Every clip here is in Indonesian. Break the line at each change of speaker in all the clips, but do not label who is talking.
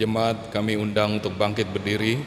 Jemaat kami undang untuk bangkit berdiri.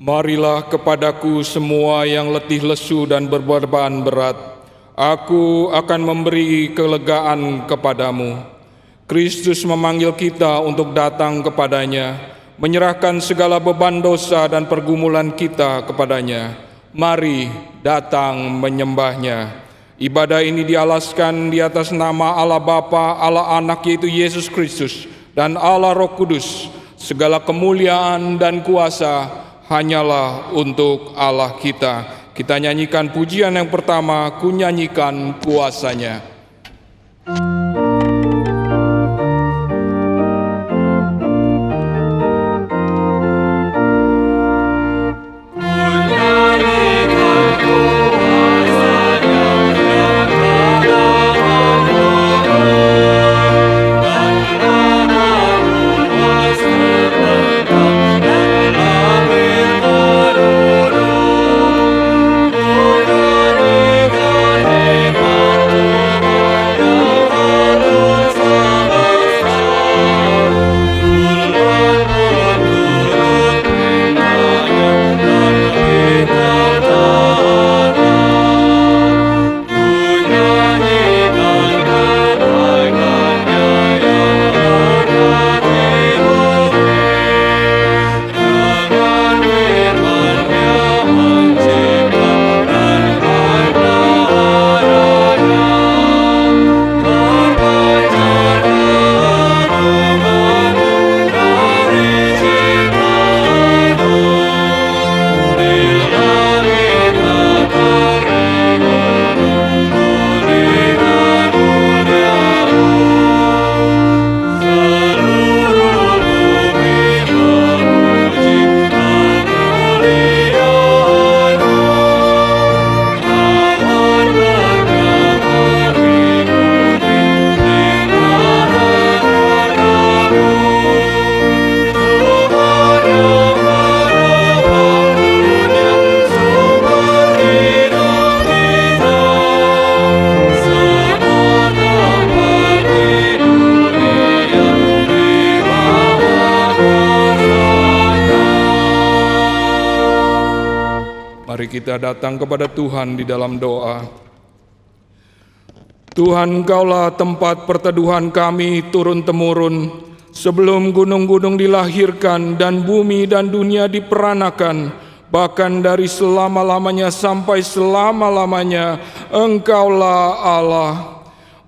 Marilah kepadaku semua yang letih lesu dan berbeban berat, aku akan memberi kelegaan kepadamu. Kristus memanggil kita untuk datang kepadanya, menyerahkan segala beban dosa dan pergumulan kita kepadanya. Mari datang menyembahnya. Ibadah ini dialaskan di atas nama Allah Bapa, Allah Anak yaitu Yesus Kristus, dan Allah Roh Kudus. Segala kemuliaan dan kuasa hanyalah untuk Allah kita. Kita nyanyikan pujian yang pertama, Ku Nyanyikan Kuasanya. Mari kita datang kepada Tuhan di dalam doa. Tuhan, Engkaulah tempat perteduhan kami turun-temurun. Sebelum gunung-gunung dilahirkan dan bumi dan dunia diperanakan, bahkan dari selama-lamanya sampai selama-lamanya, Engkaulah Allah.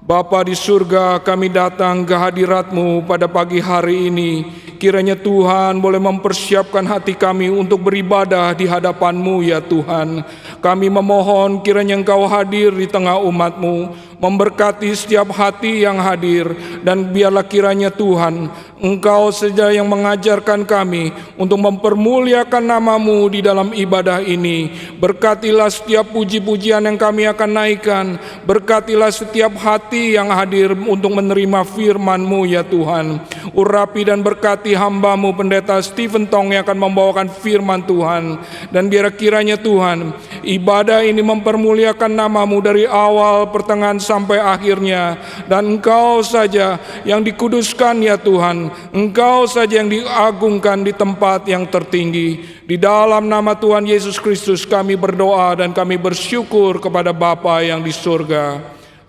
Bapa di surga, kami datang ke hadirat-Mu pada pagi hari ini. Kiranya Tuhan boleh mempersiapkan hati kami untuk beribadah di hadapan-Mu ya Tuhan. Kami memohon kiranya Engkau hadir di tengah umat-Mu, memberkati setiap hati yang hadir, dan biarlah kiranya Tuhan Engkau saja yang mengajarkan kami untuk mempermuliakan nama-Mu di dalam ibadah ini. Berkatilah setiap puji-pujian yang kami akan naikkan. Berkatilah setiap hati yang hadir untuk menerima firman-Mu ya Tuhan. Urapi dan berkati hamba-Mu Pendeta Stephen Tong yang akan membawakan firman Tuhan. Dan biar kiranya Tuhan, ibadah ini mempermuliakan nama-Mu dari awal, pertengahan sampai akhirnya. Dan Engkau saja yang dikuduskan ya Tuhan. Engkau saja yang diagungkan di tempat yang tertinggi. Di dalam nama Tuhan Yesus Kristus kami berdoa dan kami bersyukur kepada Bapa yang di surga.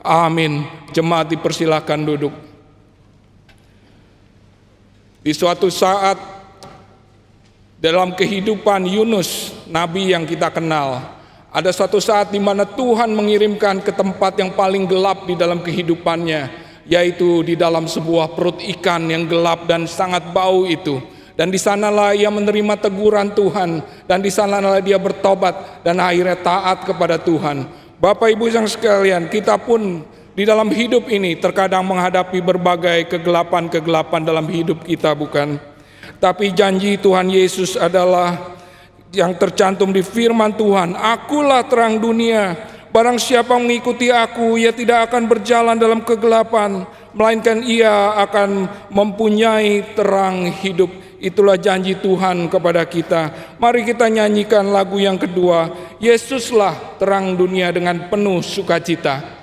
Amin. Jemaat dipersilakan duduk. Di suatu saat dalam kehidupan Yunus, nabi yang kita kenal, ada suatu saat di mana Tuhan mengirimkan ke tempat yang paling gelap di dalam kehidupannya, yaitu di dalam sebuah perut ikan yang gelap dan sangat bau itu. Dan di sanalah ia menerima teguran Tuhan, dan di sanalah dia bertobat dan akhirnya taat kepada Tuhan. Bapak Ibu yang sekalian, kita pun di dalam hidup ini terkadang menghadapi berbagai kegelapan-kegelapan dalam hidup kita, bukan? Tapi janji Tuhan Yesus adalah yang tercantum di firman Tuhan, "Akulah terang dunia. Barang siapa mengikuti aku, ia tidak akan berjalan dalam kegelapan, melainkan ia akan mempunyai terang hidup." Itulah janji Tuhan kepada kita. Mari kita nyanyikan lagu yang kedua, Yesuslah terang dunia, dengan penuh sukacita.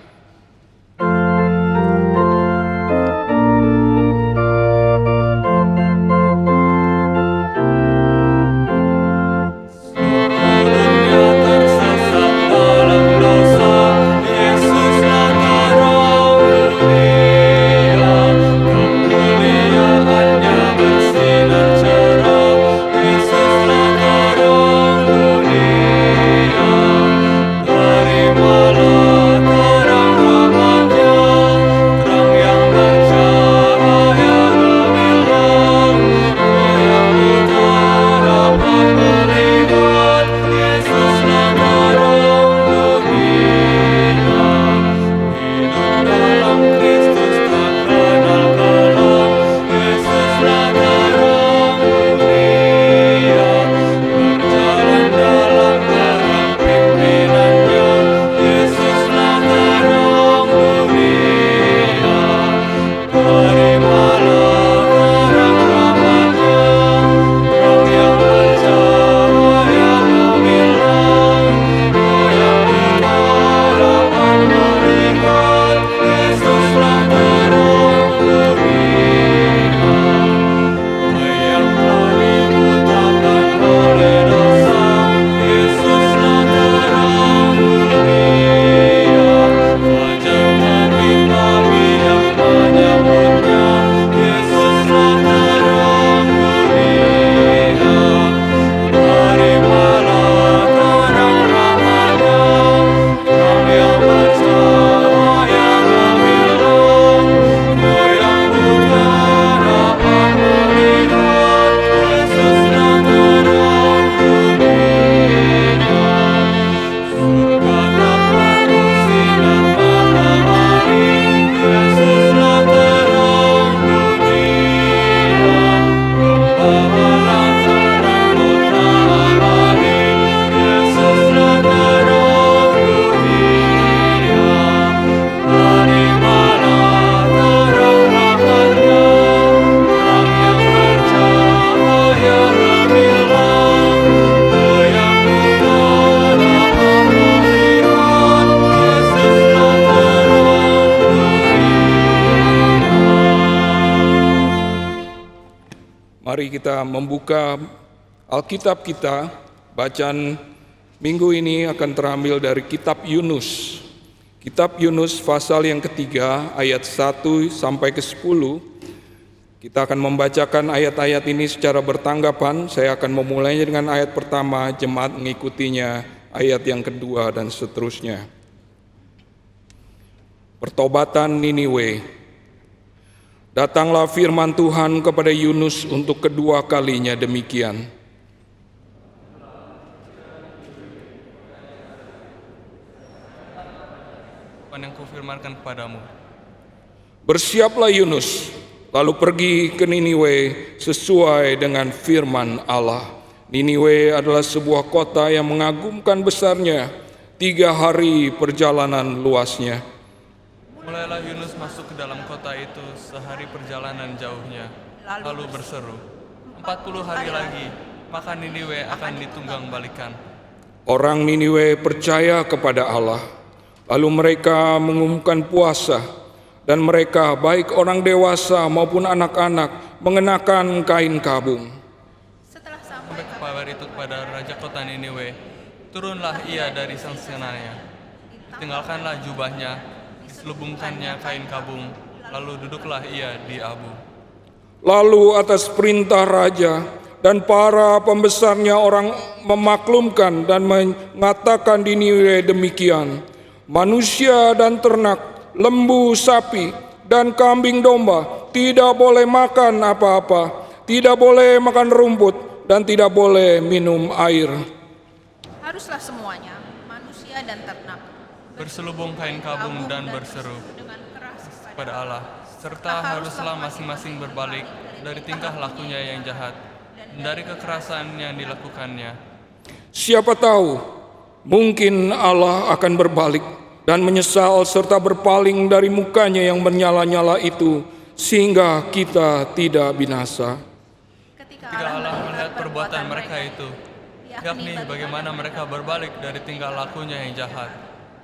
Mari kita membuka Alkitab kita. Bacaan minggu ini akan terambil dari kitab Yunus. Kitab Yunus pasal yang ketiga ayat 1 sampai ke 10. Kita akan membacakan ayat-ayat ini secara bertanggapan. Saya akan memulainya dengan ayat pertama, jemaat mengikutinya ayat yang kedua dan seterusnya. Pertobatan Niniwe. Datanglah firman Tuhan kepada Yunus untuk kedua kalinya demikian.
Yang kufirmankan kepadamu.
Bersiaplah Yunus, lalu pergi ke Niniwe sesuai dengan firman Allah. Niniwe adalah sebuah kota yang mengagumkan besarnya, 3 hari perjalanan luasnya.
Mulailah Yunus masuk ke dalam kota itu sehari perjalanan jauhnya, lalu berseru, 40 hari lagi, maka Niniwe akan ditunggang balikan.
Orang Niniwe percaya kepada Allah, lalu mereka mengumumkan puasa, dan mereka baik orang dewasa maupun anak-anak mengenakan kain kabung.
Setelah sampai kabar itu kepada raja kota Niniwe, turunlah ia dari sangsananya, tinggalkanlah jubahnya, diselubungkannya kain kabung, lalu duduklah ia di abu.
Lalu atas perintah raja dan para pembesarnya orang memaklumkan dan mengatakan di Niniwe demikian, manusia dan ternak, lembu, sapi, dan kambing domba tidak boleh makan apa-apa, tidak boleh makan rumput, dan tidak boleh minum air.
Haruslah semuanya, manusia dan ternak,
Berselubung kain kabung dan berseru
dengan keras
kepada Allah, serta haruslah masing-masing berbalik dari tingkah lakunya yang jahat, dan dari kekerasan yang dilakukannya.
Siapa tahu, mungkin Allah akan berbalik dan menyesal serta berpaling dari mukanya yang menyala-nyala itu, sehingga kita tidak binasa.
Ketika Allah melihat perbuatan mereka itu, yakni bagaimana mereka berbalik dari tingkah lakunya yang jahat,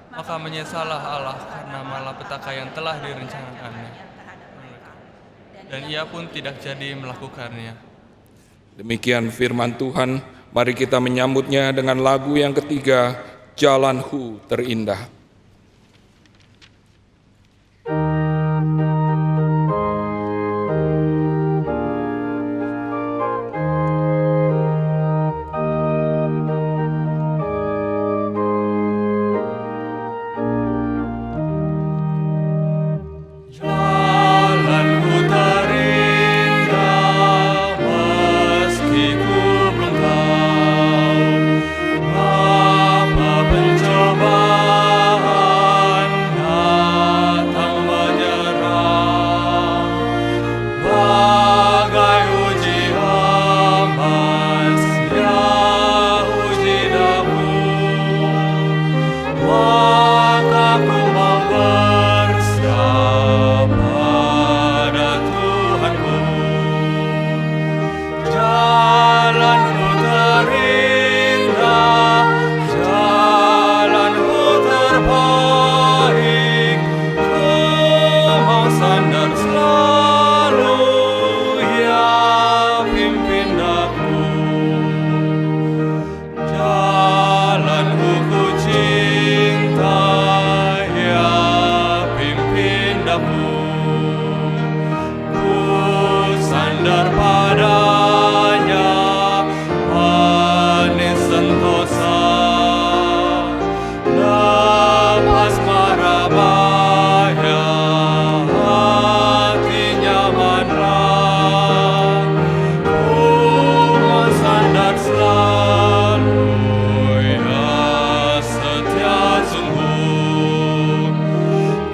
maka menyesallah Allah karena malapetaka yang telah direncanakannya, dan ia pun tidak jadi melakukannya.
Demikian firman Tuhan, mari kita menyambutnya dengan lagu yang ketiga, Jalanku Terindah.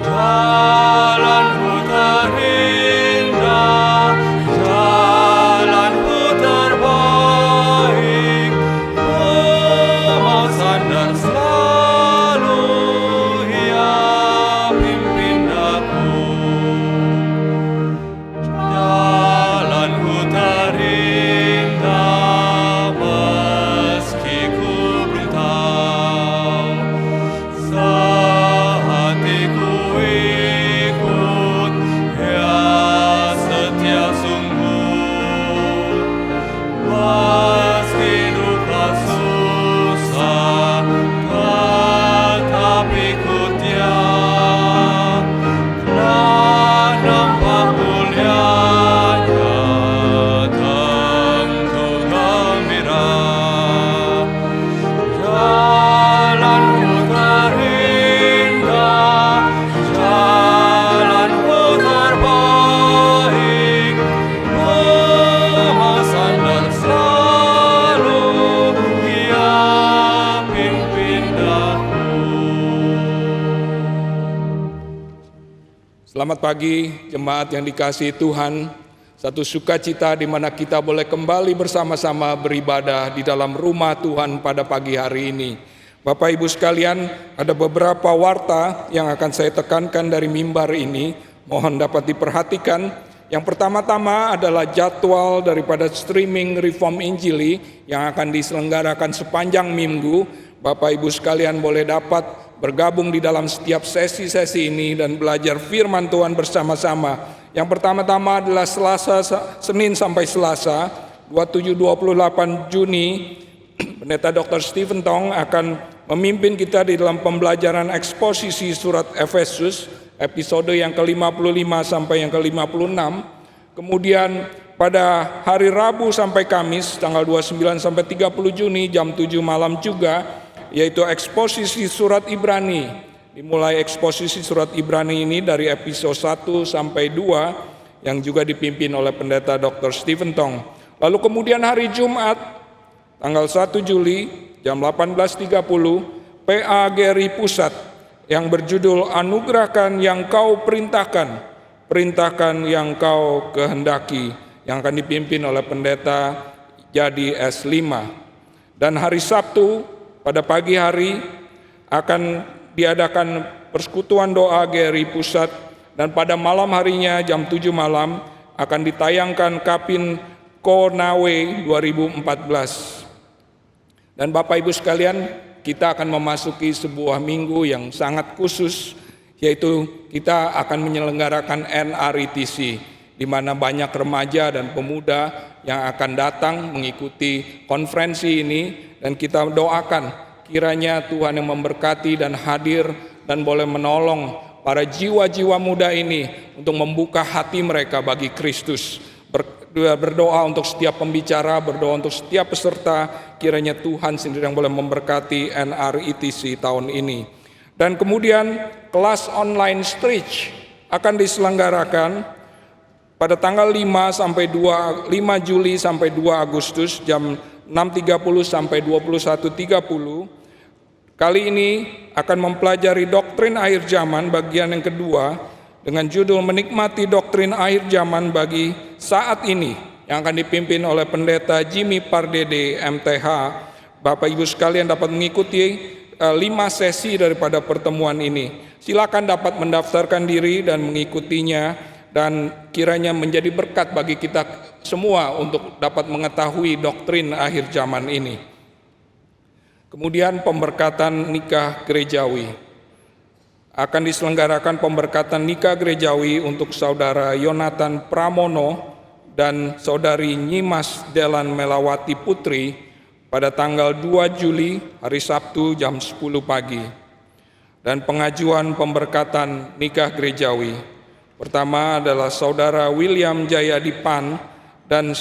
Jalanku
Selamat pagi jemaat yang dikasihi Tuhan. Satu sukacita di mana kita boleh kembali bersama-sama beribadah di dalam rumah Tuhan pada pagi hari ini. Bapak Ibu sekalian, ada beberapa warta yang akan saya tekankan dari mimbar ini. Mohon dapat diperhatikan. Yang pertama-tama adalah jadwal daripada streaming Reform Injili yang akan diselenggarakan sepanjang minggu. Bapak Ibu sekalian boleh dapat bergabung di dalam setiap sesi-sesi ini dan belajar firman Tuhan bersama-sama. Yang pertama-tama adalah Senin sampai Selasa, 27-28 Juni, Pendeta Dr. Stephen Tong akan memimpin kita di dalam pembelajaran eksposisi surat Efesus, episode yang ke-55 sampai yang ke-56. Kemudian pada hari Rabu sampai Kamis, tanggal 29 sampai 30 Juni, jam 7 malam juga, yaitu eksposisi surat Ibrani. Dimulai eksposisi surat Ibrani ini dari episode 1 sampai 2 yang juga dipimpin oleh Pendeta Dr. Stephen Tong. Lalu kemudian hari Jumat tanggal 1 Juli jam 18.30 PA Geri Pusat yang berjudul Anugerahkan yang kau perintahkan, perintahkan yang kau kehendaki, yang akan dipimpin oleh Pendeta Jadi S5. Dan hari Sabtu pada pagi hari akan diadakan persekutuan doa Geri Pusat, dan pada malam harinya jam 7 malam akan ditayangkan Kapin Konawe 2014. Dan Bapak Ibu sekalian, kita akan memasuki sebuah minggu yang sangat khusus, yaitu kita akan menyelenggarakan NRITC, di mana banyak remaja dan pemuda yang akan datang mengikuti konferensi ini. Dan kita doakan kiranya Tuhan yang memberkati dan hadir dan boleh menolong para jiwa-jiwa muda ini untuk membuka hati mereka bagi Kristus. Berdoa untuk setiap pembicara, berdoa untuk setiap peserta, kiranya Tuhan sendiri yang boleh memberkati NRITC tahun ini. Dan kemudian kelas online Stretch akan diselenggarakan pada tanggal 5 Juli sampai 2 Agustus jam 6.30 sampai 21.30. Kali ini akan mempelajari doktrin akhir zaman bagian yang kedua dengan judul Menikmati Doktrin Akhir Zaman bagi Saat Ini, yang akan dipimpin oleh Pendeta Jimmy Pardede MTH. Bapak Ibu sekalian dapat mengikuti 5 sesi daripada pertemuan ini. Silakan dapat mendaftarkan diri dan mengikutinya, dan kiranya menjadi berkat bagi kita semua untuk dapat mengetahui doktrin akhir zaman ini. Kemudian pemberkatan nikah gerejawi. Akan diselenggarakan pemberkatan nikah gerejawi untuk Saudara Yonatan Pramono dan Saudari Nyimas Delan Melawati Putri pada tanggal 2 Juli hari Sabtu jam 10 pagi. Dan pengajuan pemberkatan nikah gerejawi. Pertama adalah Saudara William Jayadipan dan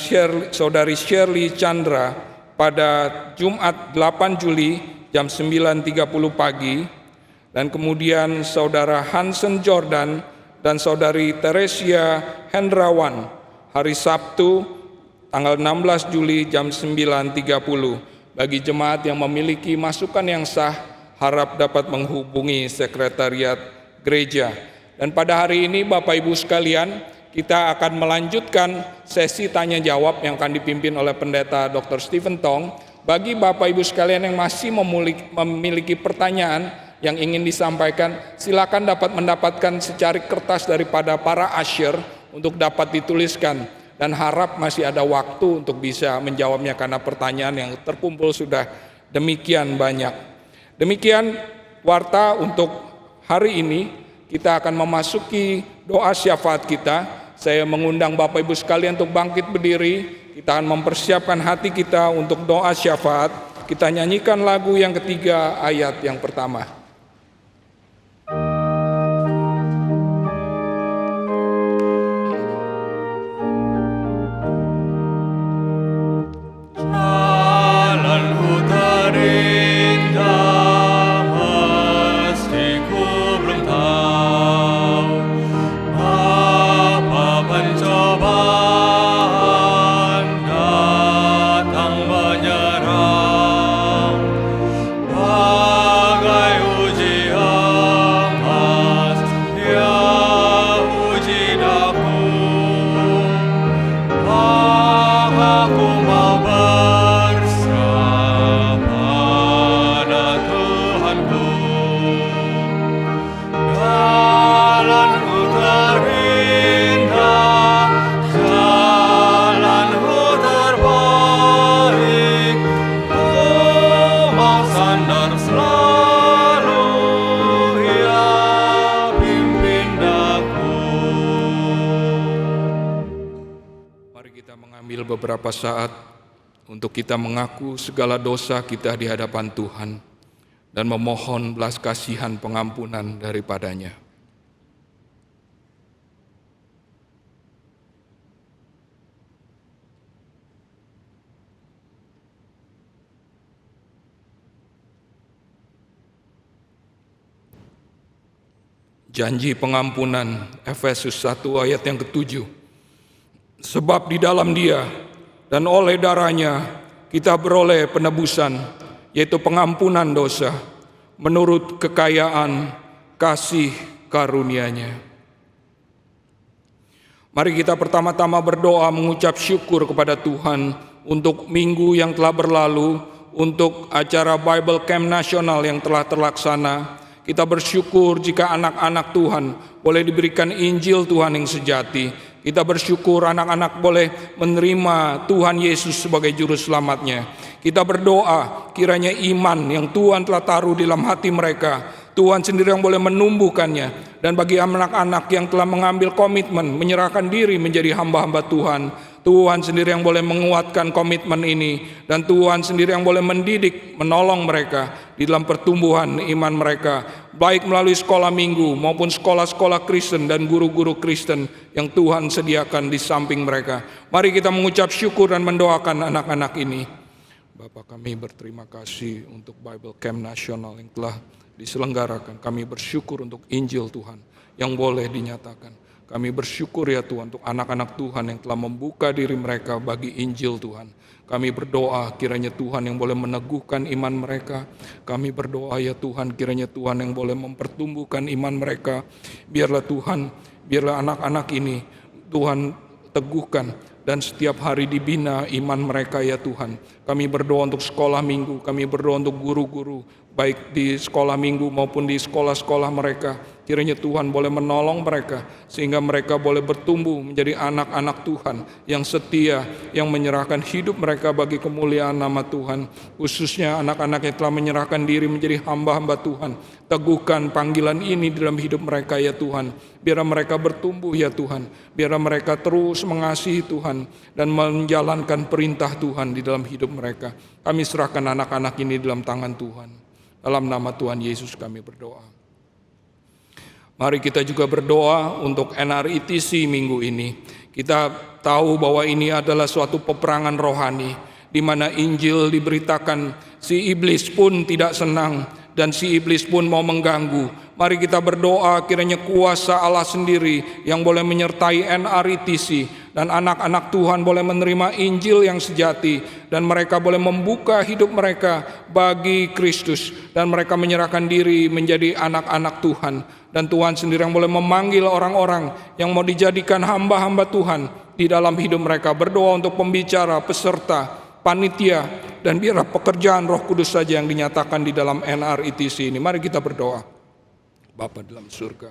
Saudari Shirley Chandra pada Jumat 8 Juli jam 9.30 pagi. Dan kemudian Saudara Hansen Jordan dan Saudari Teresia Hendrawan hari Sabtu tanggal 16 Juli jam 9.30. Bagi jemaat yang memiliki masukan yang sah, harap dapat menghubungi sekretariat gereja. Dan pada hari ini Bapak Ibu sekalian, kita akan melanjutkan sesi tanya jawab yang akan dipimpin oleh Pendeta Dr. Stephen Tong. Bagi Bapak Ibu sekalian yang masih memiliki pertanyaan yang ingin disampaikan, silakan dapat mendapatkan secari kertas daripada para usher untuk dapat dituliskan. Dan harap masih ada waktu untuk bisa menjawabnya karena pertanyaan yang terkumpul sudah demikian banyak. Demikian warta untuk hari ini. Kita akan memasuki doa syafaat kita. Saya mengundang Bapak Ibu sekalian untuk bangkit berdiri. Kita akan mempersiapkan hati kita untuk doa syafaat. Kita nyanyikan lagu yang ketiga ayat yang pertama.
Bagai
Ambil beberapa saat untuk kita mengaku segala dosa kita di hadapan Tuhan dan memohon belas kasihan pengampunan daripadanya. Janji pengampunan, Efesus 1 ayat yang ke-7. Sebab di dalam Dia dan oleh darahnya kita beroleh penebusan, yaitu pengampunan dosa, menurut kekayaan kasih karunia-Nya. Mari kita pertama-tama berdoa mengucap syukur kepada Tuhan untuk minggu yang telah berlalu, untuk acara Bible Camp Nasional yang telah terlaksana. Kita bersyukur jika anak-anak Tuhan boleh diberikan Injil Tuhan yang sejati. Kita bersyukur anak-anak boleh menerima Tuhan Yesus sebagai Juru Selamatnya. Kita berdoa kiranya iman yang Tuhan telah taruh di dalam hati mereka, Tuhan sendiri yang boleh menumbuhkannya. Dan bagi anak-anak yang telah mengambil komitmen, menyerahkan diri menjadi hamba-hamba Tuhan, Tuhan sendiri yang boleh menguatkan komitmen ini. Dan Tuhan sendiri yang boleh mendidik, menolong mereka di dalam pertumbuhan iman mereka, baik melalui sekolah minggu maupun sekolah-sekolah Kristen dan guru-guru Kristen yang Tuhan sediakan di samping mereka. Mari kita mengucap syukur dan mendoakan anak-anak ini. Bapa, kami berterima kasih untuk Bible Camp Nasional yang telah diselenggarakan. Kami bersyukur untuk Injil Tuhan yang boleh dinyatakan. Kami bersyukur ya Tuhan untuk anak-anak Tuhan yang telah membuka diri mereka bagi Injil Tuhan. Kami berdoa kiranya Tuhan yang boleh meneguhkan iman mereka. Kami berdoa ya Tuhan kiranya Tuhan yang boleh mempertumbuhkan iman mereka. Biarlah Tuhan, biarlah anak-anak ini Tuhan teguhkan dan setiap hari dibina iman mereka ya Tuhan. Kami berdoa untuk sekolah minggu, kami berdoa untuk guru-guru, baik di sekolah minggu maupun di sekolah-sekolah mereka. Kiranya Tuhan boleh menolong mereka, sehingga mereka boleh bertumbuh menjadi anak-anak Tuhan yang setia, yang menyerahkan hidup mereka bagi kemuliaan nama Tuhan. Khususnya anak-anak yang telah menyerahkan diri menjadi hamba-hamba Tuhan. Teguhkan panggilan ini dalam hidup mereka ya Tuhan. Biar mereka bertumbuh ya Tuhan. Biar mereka terus mengasihi Tuhan dan menjalankan perintah Tuhan di dalam hidup mereka. Kami serahkan anak-anak ini dalam tangan Tuhan. Dalam nama Tuhan Yesus kami berdoa. Mari kita juga berdoa untuk NRITC minggu ini. Kita tahu bahwa ini adalah suatu peperangan rohani, di mana Injil diberitakan, si iblis pun tidak senang dan si iblis pun mau mengganggu. Mari kita berdoa kiranya kuasa Allah sendiri yang boleh menyertai NRITC dan anak-anak Tuhan boleh menerima Injil yang sejati dan mereka boleh membuka hidup mereka bagi Kristus dan mereka menyerahkan diri menjadi anak-anak Tuhan. Dan Tuhan sendiri yang boleh memanggil orang-orang yang mau dijadikan hamba-hamba Tuhan di dalam hidup mereka. Berdoa untuk pembicara, peserta, panitia, dan biarlah pekerjaan Roh Kudus saja yang dinyatakan di dalam NRITC ini. Mari kita berdoa. Bapa dalam surga,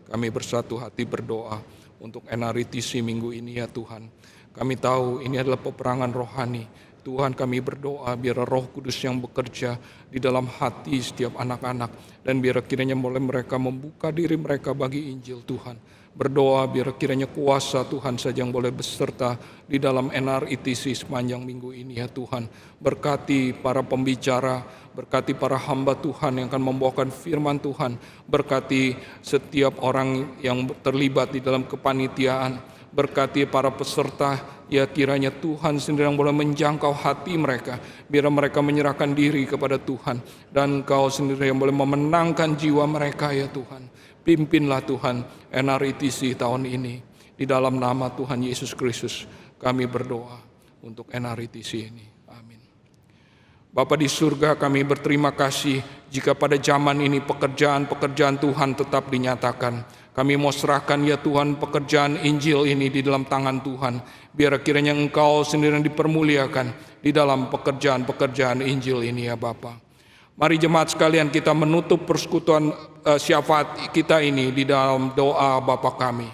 kami bersatu hati berdoa untuk NRITC minggu ini ya Tuhan. Kami tahu ini adalah peperangan rohani. Tuhan, kami berdoa biar Roh Kudus yang bekerja di dalam hati setiap anak-anak dan biar kiranya mulai mereka membuka diri mereka bagi Injil Tuhan. Berdoa biar kiranya kuasa Tuhan saja yang boleh beserta di dalam NRITC sepanjang minggu ini ya Tuhan. Berkati para pembicara, berkati para hamba Tuhan yang akan membawakan firman Tuhan. Berkati setiap orang yang terlibat di dalam kepanitiaan. Berkati para peserta, ya kiranya Tuhan sendiri yang boleh menjangkau hati mereka. Biar mereka menyerahkan diri kepada Tuhan. Dan Engkau sendiri yang boleh memenangkan jiwa mereka ya Tuhan. Pimpinlah Tuhan NRITC tahun ini. Di dalam nama Tuhan Yesus Kristus kami berdoa untuk NRITC ini. Amin. Bapa di surga, kami berterima kasih jika pada zaman ini pekerjaan-pekerjaan Tuhan tetap dinyatakan. Kami mau serahkan ya Tuhan pekerjaan Injil ini di dalam tangan Tuhan. Biar kiranya Engkau sendiri yang dipermuliakan di dalam pekerjaan-pekerjaan Injil ini ya Bapa. Mari jemaat sekalian kita menutup persekutuan syafaat kita ini di dalam doa Bapa kami.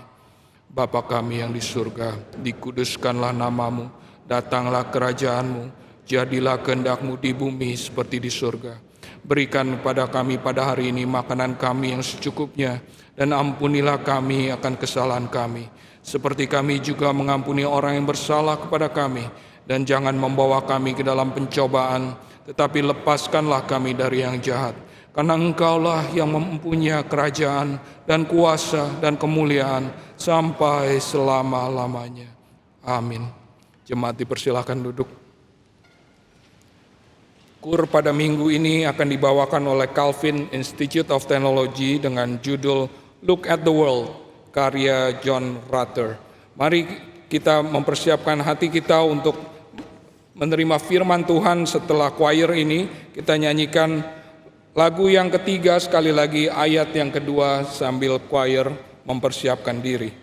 Bapa kami yang di surga, dikuduskanlah namamu, datanglah kerajaanmu, jadilah kehendak-Mu di bumi seperti di surga. Berikan kepada kami pada hari ini makanan kami yang secukupnya, dan ampunilah kami akan kesalahan kami, seperti kami juga mengampuni orang yang bersalah kepada kami. Dan jangan membawa kami ke dalam pencobaan, tetapi lepaskanlah kami dari yang jahat. Karena Engkaulah yang mempunyai kerajaan dan kuasa dan kemuliaan sampai selama-lamanya. Amin. Jemaat dipersilakan duduk. Kur pada minggu ini akan dibawakan oleh Calvin Institute of Technology dengan judul Look at the World, karya John Rutter. Mari kita mempersiapkan hati kita untuk menerima firman Tuhan. Setelah choir ini, kita nyanyikan lagu yang ketiga sekali lagi, ayat yang kedua sambil choir mempersiapkan diri.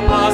Apa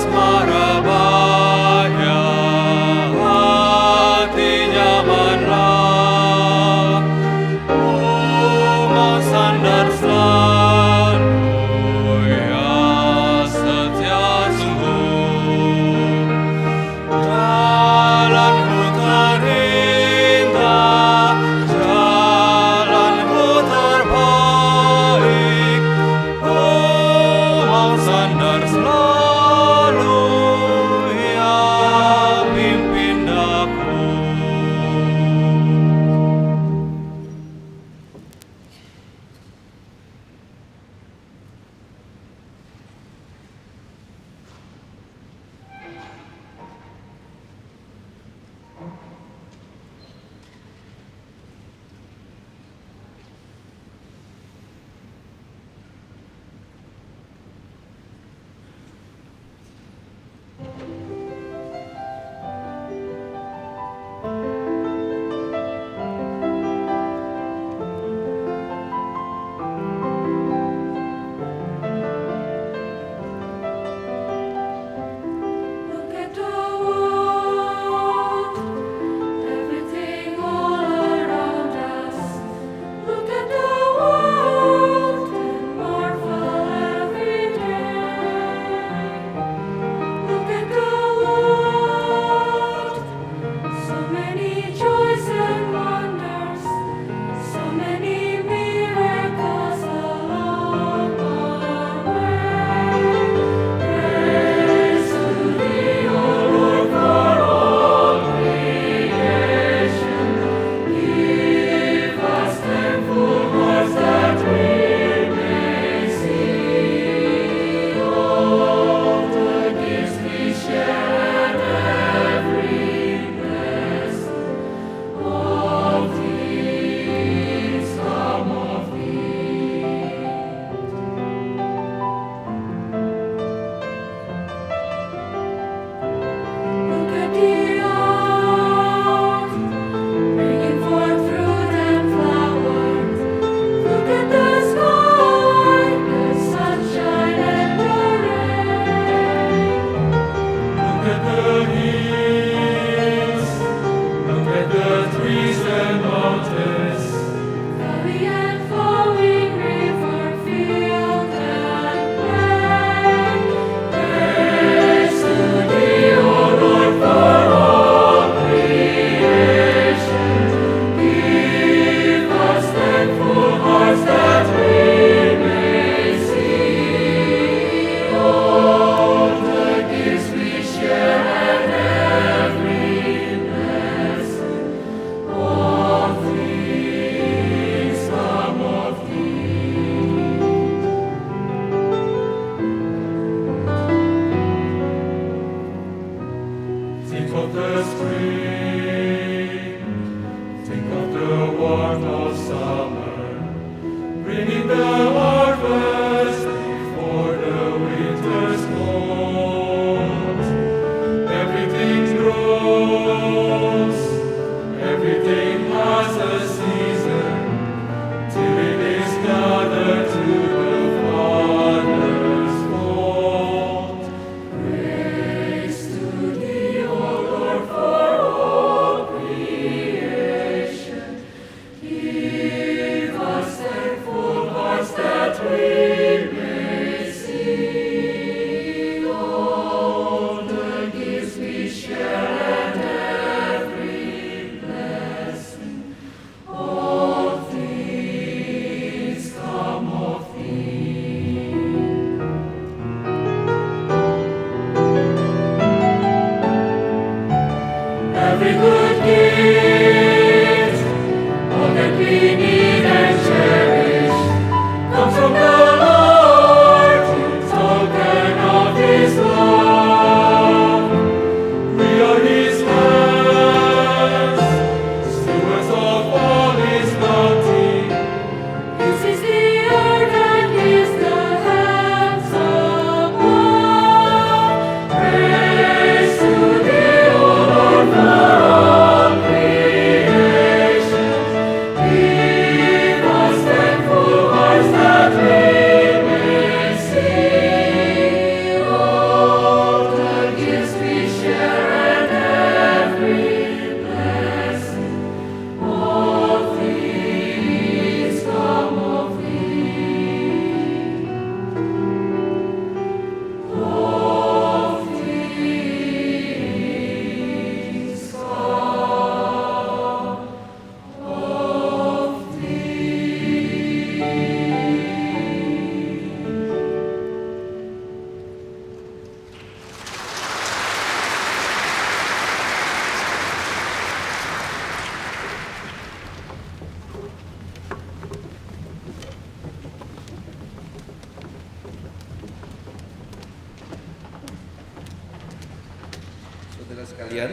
Saudara sekalian,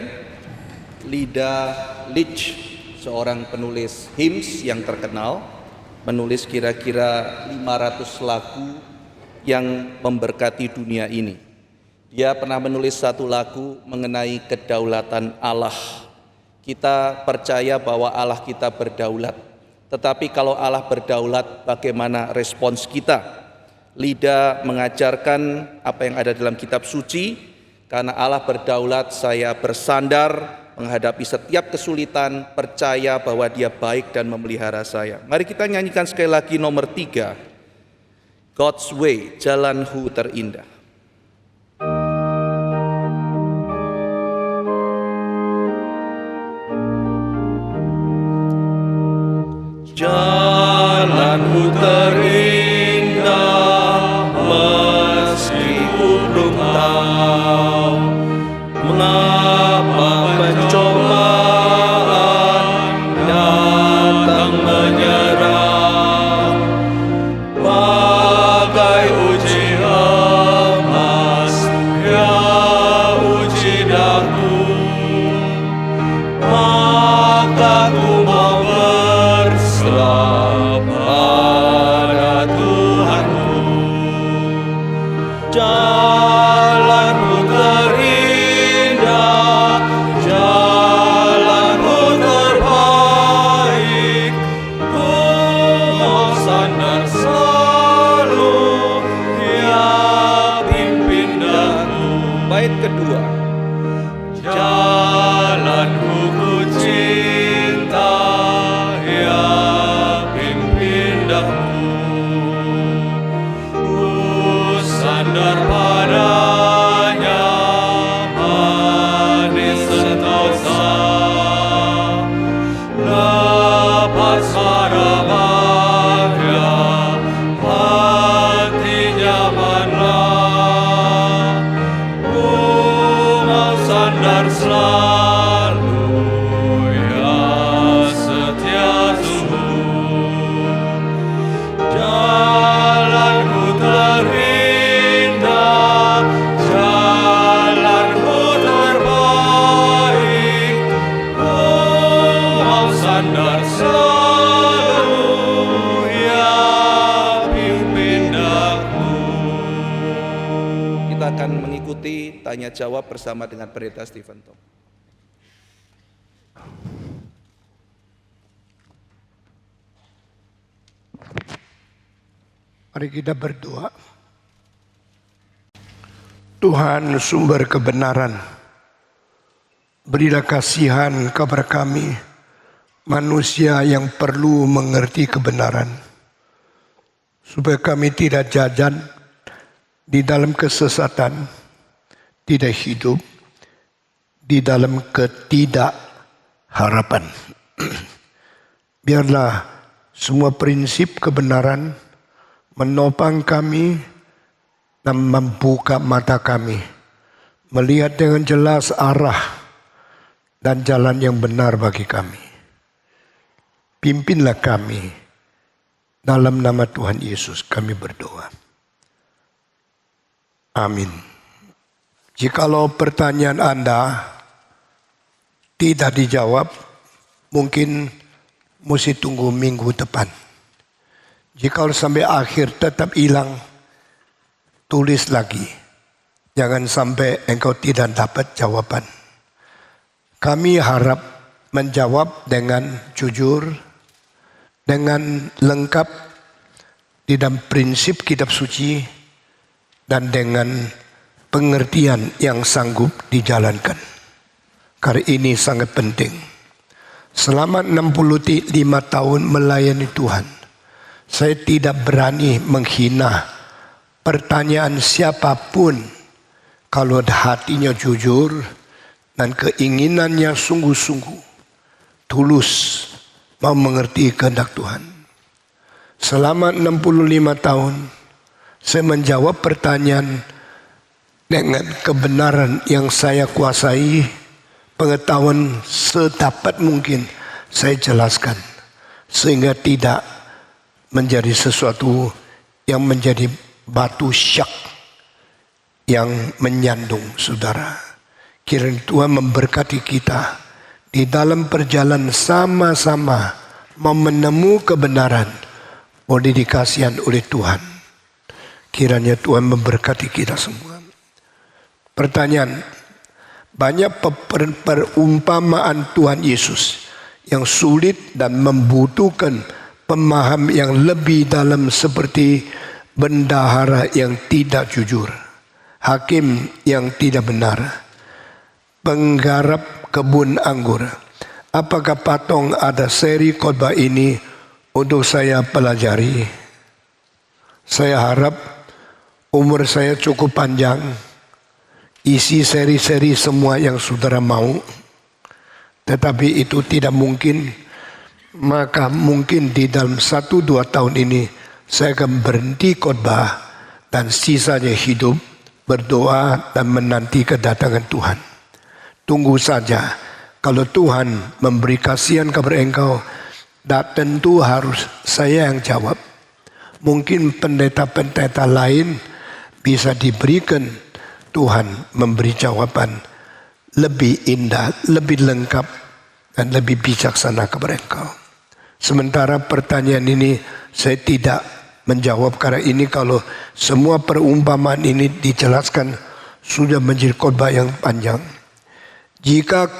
Lida Leach, seorang penulis hymns yang terkenal, menulis kira-kira 500 lagu yang memberkati dunia ini. Dia pernah menulis satu lagu mengenai kedaulatan Allah. Kita percaya bahwa Allah kita berdaulat, tetapi kalau Allah berdaulat, bagaimana respons kita? Lida mengajarkan apa yang ada dalam kitab suci. Karena Allah berdaulat, saya bersandar menghadapi setiap kesulitan, percaya bahwa Dia baik dan memelihara saya. Mari kita nyanyikan sekali lagi nomor 3, God's Way, jalanku terindah. Jalanku terindah, meski ku belum tahu mengapa pencobaan datang menyerang, bagai uji emas ya uji daku, maka ku mau berserah pada Tuhanku. Jalanku terindah, jalanku terbaik, ku mau sandar selalu, ya pimpin daku. Bait kedua. Jalanku ku cinta, ya pimpin daku, ku sandar padanya, manis sentosa, lepas mara bahagia, hati nyamanlah, ku mau sandar selalu, ya setia sungguh. Jalanku terindah, jalanku terbaik, ku mau sandar selalu, ya pimpin daku. Kita akan mengikuti tanya jawab bersama dengan Pendeta Stephen Tom.
Mari kita berdoa. Tuhan sumber kebenaran, berilah kasihan kepada kami, manusia yang perlu mengerti kebenaran, supaya kami tidak jajan di dalam kesesatan, tidak hidup di dalam ketidakharapan. Biarlah semua prinsip kebenaran menopang kami dan membuka mata kami, melihat dengan jelas arah dan jalan yang benar bagi kami. Pimpinlah kami, dalam nama Tuhan Yesus kami berdoa. Amin. Jikalau pertanyaan Anda tidak dijawab, mungkin mesti tunggu minggu depan. Jika sampai akhir tetap hilang, tulis lagi. Jangan sampai engkau tidak dapat jawaban. Kami harap menjawab dengan jujur, dengan lengkap di dalam prinsip kitab suci, dan dengan pengertian yang sanggup dijalankan. Karena ini sangat penting. Selama 65 tahun melayani Tuhan, saya tidak berani menghina pertanyaan siapapun kalau hatinya jujur dan keinginannya sungguh-sungguh, tulus mau mengerti kehendak Tuhan. Selama 65 tahun, saya menjawab pertanyaan dengan kebenaran yang saya kuasai, pengetahuan sedapat mungkin saya jelaskan, sehingga tidak menjadi sesuatu yang menjadi batu syak yang menyandung saudara. Kiranya Tuhan memberkati kita di dalam perjalanan sama-sama mau menemukan kebenaran, boleh dikasihan oleh Tuhan. Kiranya Tuhan memberkati kita semua. Pertanyaan, banyak perumpamaan Tuhan Yesus yang sulit dan membutuhkan pemahaman yang lebih dalam seperti bendahara yang tidak jujur, hakim yang tidak benar, penggarap kebun anggur. Apakah patong ada seri khotbah ini untuk saya pelajari? Saya harap umur saya cukup panjang, isi seri-seri semua yang saudara mau. Tetapi itu tidak mungkin. Maka mungkin di dalam 1-2 tahun ini saya akan berhenti khotbah dan sisanya hidup berdoa dan menanti kedatangan Tuhan. Tunggu saja. Kalau Tuhan memberi kasihan kepada engkau, tak tentu harus saya yang jawab. Mungkin pendeta-pendeta lain bisa diberikan Tuhan memberi jawaban lebih indah, lebih lengkap, dan lebih bijaksana kepada engkau. Sementara pertanyaan ini saya tidak menjawab karena ini kalau semua perumpamaan ini dijelaskan sudah menjadi khotbah yang panjang. Jika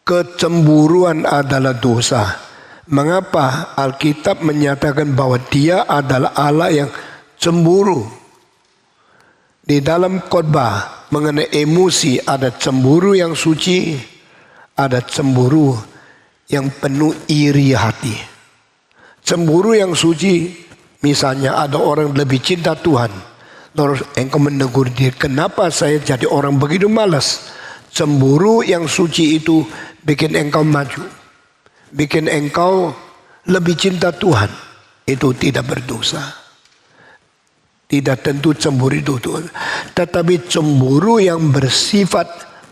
kecemburuan adalah dosa, mengapa Alkitab menyatakan bahwa Dia adalah Allah yang cemburu? Di dalam khotbah mengenai emosi ada cemburu yang suci, ada cemburu yang penuh iri hati. Cemburu yang suci, misalnya ada orang lebih cinta Tuhan, terus engkau menegur dia, kenapa saya jadi orang begitu malas? Cemburu yang suci itu bikin engkau maju, bikin engkau lebih cinta Tuhan. Itu tidak berdosa. Tidak tentu cemburu itu Tuhan. Tetapi cemburu yang bersifat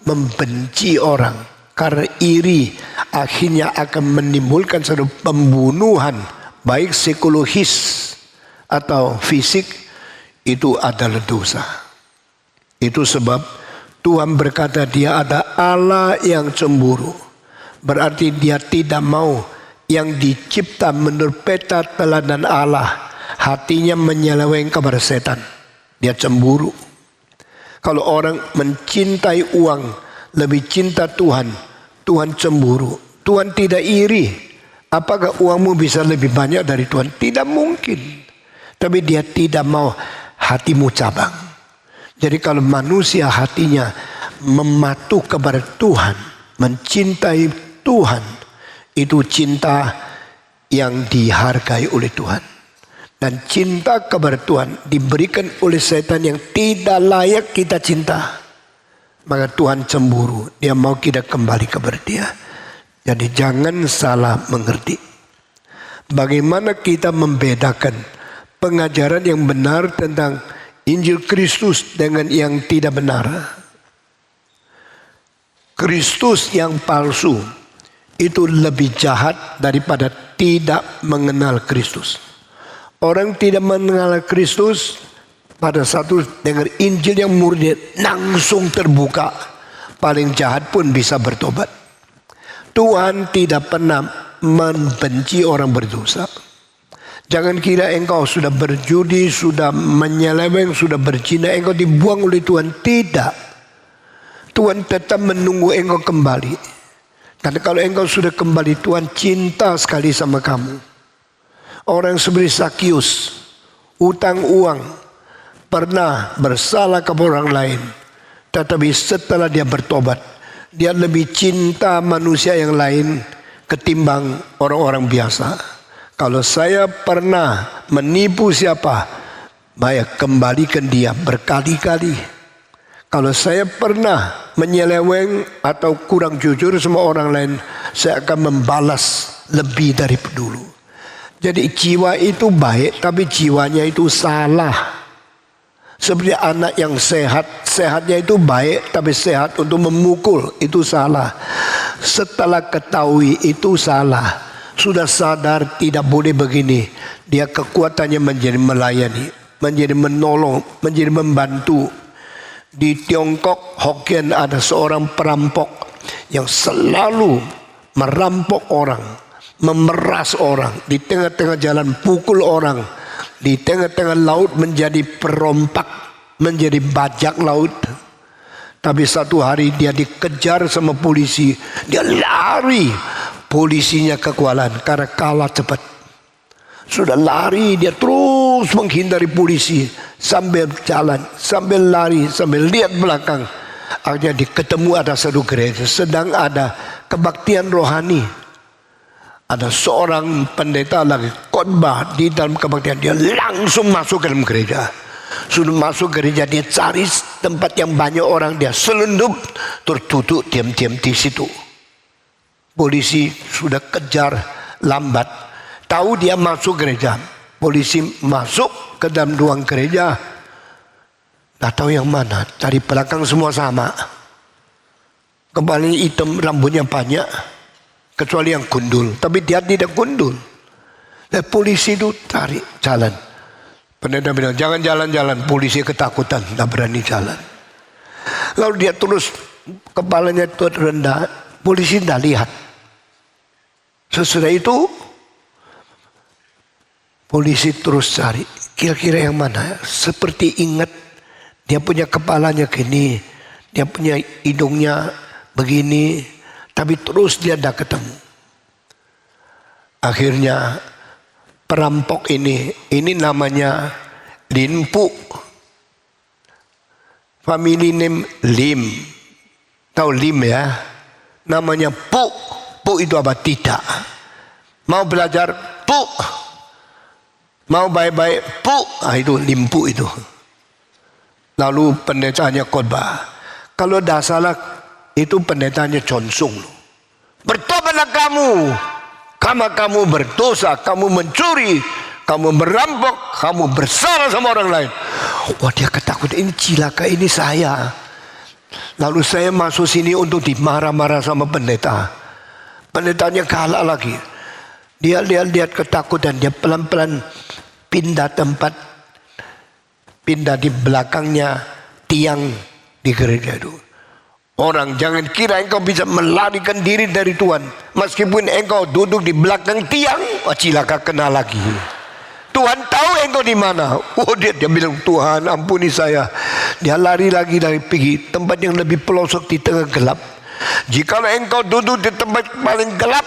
membenci orang karena iri, akhirnya akan menimbulkan satu pembunuhan, baik psikologis atau fisik, itu adalah dosa. Itu sebab Tuhan berkata Dia ada Allah yang cemburu. Berarti Dia tidak mau yang dicipta menurut peta teladan Allah hatinya menyeleweng kepada setan. Dia cemburu. Kalau orang mencintai uang lebih cinta Tuhan, Tuhan cemburu. Tuhan tidak iri. Apakah uangmu bisa lebih banyak dari Tuhan? Tidak mungkin. Tapi Dia tidak mau hatimu cabang. Jadi kalau manusia hatinya mematuh kepada Tuhan, mencintai Tuhan, itu cinta yang dihargai oleh Tuhan. Dan cinta kepada Tuhan diberikan oleh setan yang tidak layak kita cinta. Maka Tuhan cemburu. Dia mau kita kembali kepada Dia. Jadi jangan salah mengerti. Bagaimana kita membedakan pengajaran yang benar tentang Injil Kristus dengan yang tidak benar? Kristus yang palsu itu lebih jahat daripada tidak mengenal Kristus. Orang tidak mengenal Kristus pada satu dengar Injil yang murni langsung terbuka, paling jahat pun bisa bertobat. Tuhan tidak pernah membenci orang berdosa. Jangan kira engkau sudah berjudi, sudah menyeleweng, sudah berzina, engkau dibuang oleh Tuhan. Tidak. Tuhan tetap menunggu engkau kembali. Karena kalau engkau sudah kembali, Tuhan cinta sekali sama kamu. Orang seperti Zakius, utang uang, pernah bersalah kepada orang lain. Tetapi setelah dia bertobat, dia lebih cinta manusia yang lain ketimbang orang-orang biasa. Kalau saya pernah menipu siapa, baik kembalikan dia berkali-kali. Kalau saya pernah menyeleweng atau kurang jujur sama orang lain, saya akan membalas lebih dari dulu. Jadi jiwa itu baik, tapi jiwanya itu salah. Seperti anak yang sehat, sehatnya itu baik, tapi sehat untuk memukul, itu salah. Setelah ketahui itu salah, sudah sadar tidak boleh begini, dia kekuatannya menjadi melayani, menjadi menolong, menjadi membantu. Di Tiongkok, Hokkien ada seorang perampok yang selalu merampok orang, memeras orang, di tengah-tengah jalan pukul orang, di tengah-tengah laut menjadi perompak, menjadi bajak laut. Tapi satu hari dia dikejar sama polisi, dia lari, polisinya kekualan karena kalah cepat. Sudah lari, dia terus menghindari polisi sambil jalan, sambil lari, sambil lihat belakang. Akhirnya ketemu ada satu gereja, sedang ada kebaktian rohani. Ada seorang pendeta lagi khotbah di dalam kebaktian, dia langsung masuk ke dalam gereja. Sudah masuk gereja, dia cari tempat yang banyak orang, dia selundup, tertutup diam-diam di situ. Polisi sudah kejar lambat. Tahu dia masuk gereja, polisi masuk ke dalam ruang gereja, tak tahu yang mana, dari belakang semua sama, kepalanya hitam, rambutnya banyak, kecuali yang gundul, tapi dia tidak gundul. Dan polisi itu cari jalan, pendeta bilang jangan jalan-jalan, polisi ketakutan, tak berani jalan. Lalu dia terus kepalanya itu rendah, polisi tidak lihat. Sesudah itu polisi terus cari, kira-kira yang mana? Seperti ingat dia punya kepalanya gini, dia punya hidungnya begini, tapi terus dia tidak ketemu. Akhirnya perampok ini namanya Lin Pu, family name Lim. Tahu Lim ya? Namanya Pu. Pu itu apa? Tidak. Mau belajar Pu. Mau baik-baik Pu. Itu Limpu itu. Lalu pendetanya khotbah. Kalau tidak salah itu pendetanya Chonsung. Bertobatlah kamu. Karena kamu berdosa, kamu mencuri, kamu merampok, kamu bersalah sama orang lain. Wah, dia ketakutan, ini cilaka, ini saya. Lalu saya masuk sini untuk dimarah-marah sama pendeta. Pendetanya kalah lagi. Dia lihat ketakutan, dia pelan-pelan pindah tempat, pindah di belakangnya tiang di gereja itu. Orang jangan kira engkau bisa melarikan diri dari Tuhan. Meskipun engkau duduk di belakang tiang, cilaka kena lagi. Tuhan tahu engkau di mana. Oh, dia bilang, Tuhan ampuni saya. Dia lari lagi dari pergi tempat yang lebih pelosok di tengah gelap. Jikalau engkau duduk di tempat paling gelap,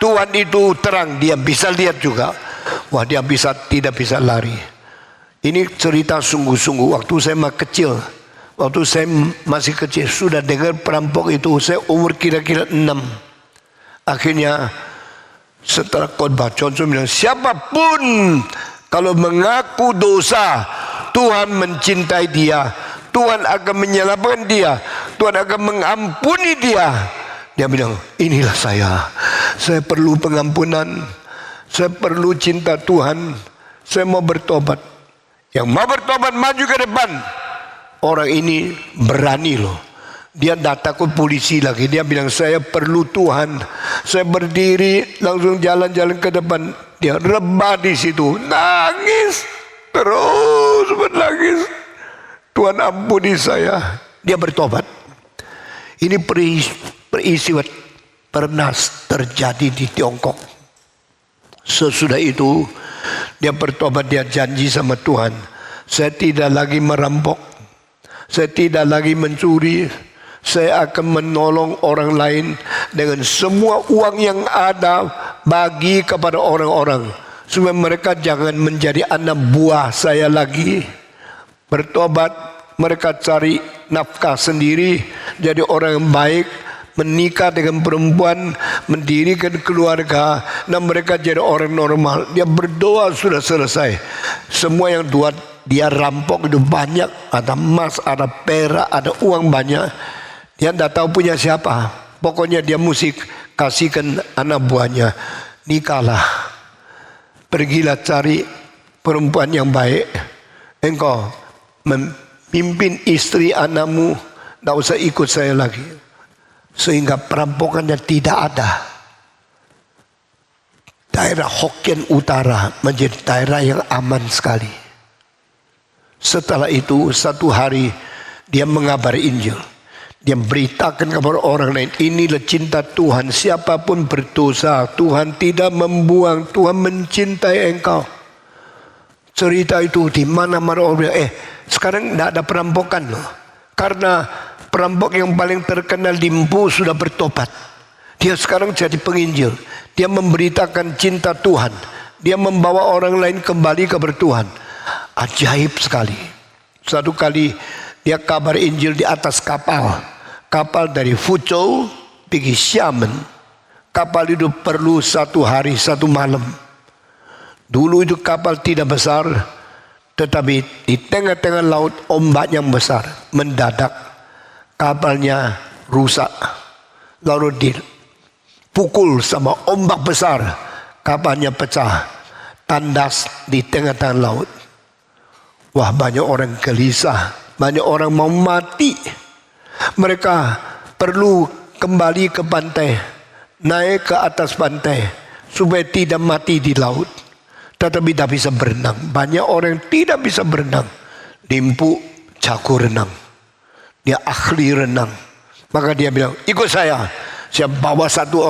Tuhan itu terang, dia bisa lihat juga. Wah, dia tidak bisa lari. Ini cerita sungguh-sungguh. Waktu saya masih kecil, sudah dengar perampok itu. Saya umur kira-kira 6. Akhirnya setelah khotbah, Johnson bilang, siapapun kalau mengaku dosa, Tuhan mencintai dia, Tuhan akan menyelamatkan dia, Tuhan akan mengampuni dia. Dia bilang, inilah saya perlu pengampunan, saya perlu cinta Tuhan, saya mau bertobat. Yang mau bertobat maju ke depan. Orang ini berani loh. Dia tidak takut polisi lagi. Dia bilang, saya perlu Tuhan. Saya berdiri, langsung jalan-jalan ke depan. Dia rebah di situ, nangis, terus menangis. Tuhan ampuni saya. Dia bertobat. Ini peristiwa pernah terjadi di Tiongkok. Sesudah itu dia bertobat, dia janji sama Tuhan, saya tidak lagi merampok, saya tidak lagi mencuri, saya akan menolong orang lain dengan semua uang yang ada, bagi kepada orang-orang supaya mereka jangan menjadi anak buah saya lagi. Bertobat, mereka cari nafkah sendiri, jadi orang yang baik, menikah dengan perempuan, mendirikan keluarga, dan mereka jadi orang normal. Dia berdoa, sudah selesai. Semua yang dia rampok itu banyak, ada emas, ada perak, ada uang banyak. Dia tidak tahu punya siapa. Pokoknya dia mesti kasihkan anak buahnya. Nikahlah, pergilah cari perempuan yang baik. Engkau memimpin istri anakmu, tidak usah ikut saya lagi. Sehingga perampokannya tidak ada. Daerah Hokkien Utara menjadi daerah yang aman sekali. Setelah itu satu hari Dia mengabari Injil. Dia beritakan kepada orang lain, inilah cinta Tuhan. Siapapun berdosa, Tuhan tidak membuang, Tuhan mencintai engkau. Cerita itu di mana-mana orang bilang, sekarang tidak ada perampokan loh. Karena perampok yang paling terkenal di Mpu sudah bertobat. Dia sekarang jadi penginjil. Dia memberitakan cinta Tuhan. Dia membawa orang lain kembali kepada Tuhan. Ajaib sekali. Satu kali dia kabar Injil di atas kapal. Kapal dari Fuzhou pergi Xiamen. Kapal itu perlu 1 hari 1 malam. Dulu itu kapal tidak besar, tetapi di tengah-tengah laut ombak yang besar. Mendadak kapalnya rusak. Lalu dipukul sama ombak besar. Kapalnya pecah. Tandas di tengah-tengah laut. Wah, banyak orang gelisah. Banyak orang mau mati. Mereka perlu kembali ke pantai, naik ke atas pantai supaya tidak mati di laut. Tetapi tidak bisa berenang. Banyak orang yang tidak bisa berenang. Dimpu jago renang. Dia ahli renang. Maka dia bilang, ikut saya. Saya bawa satu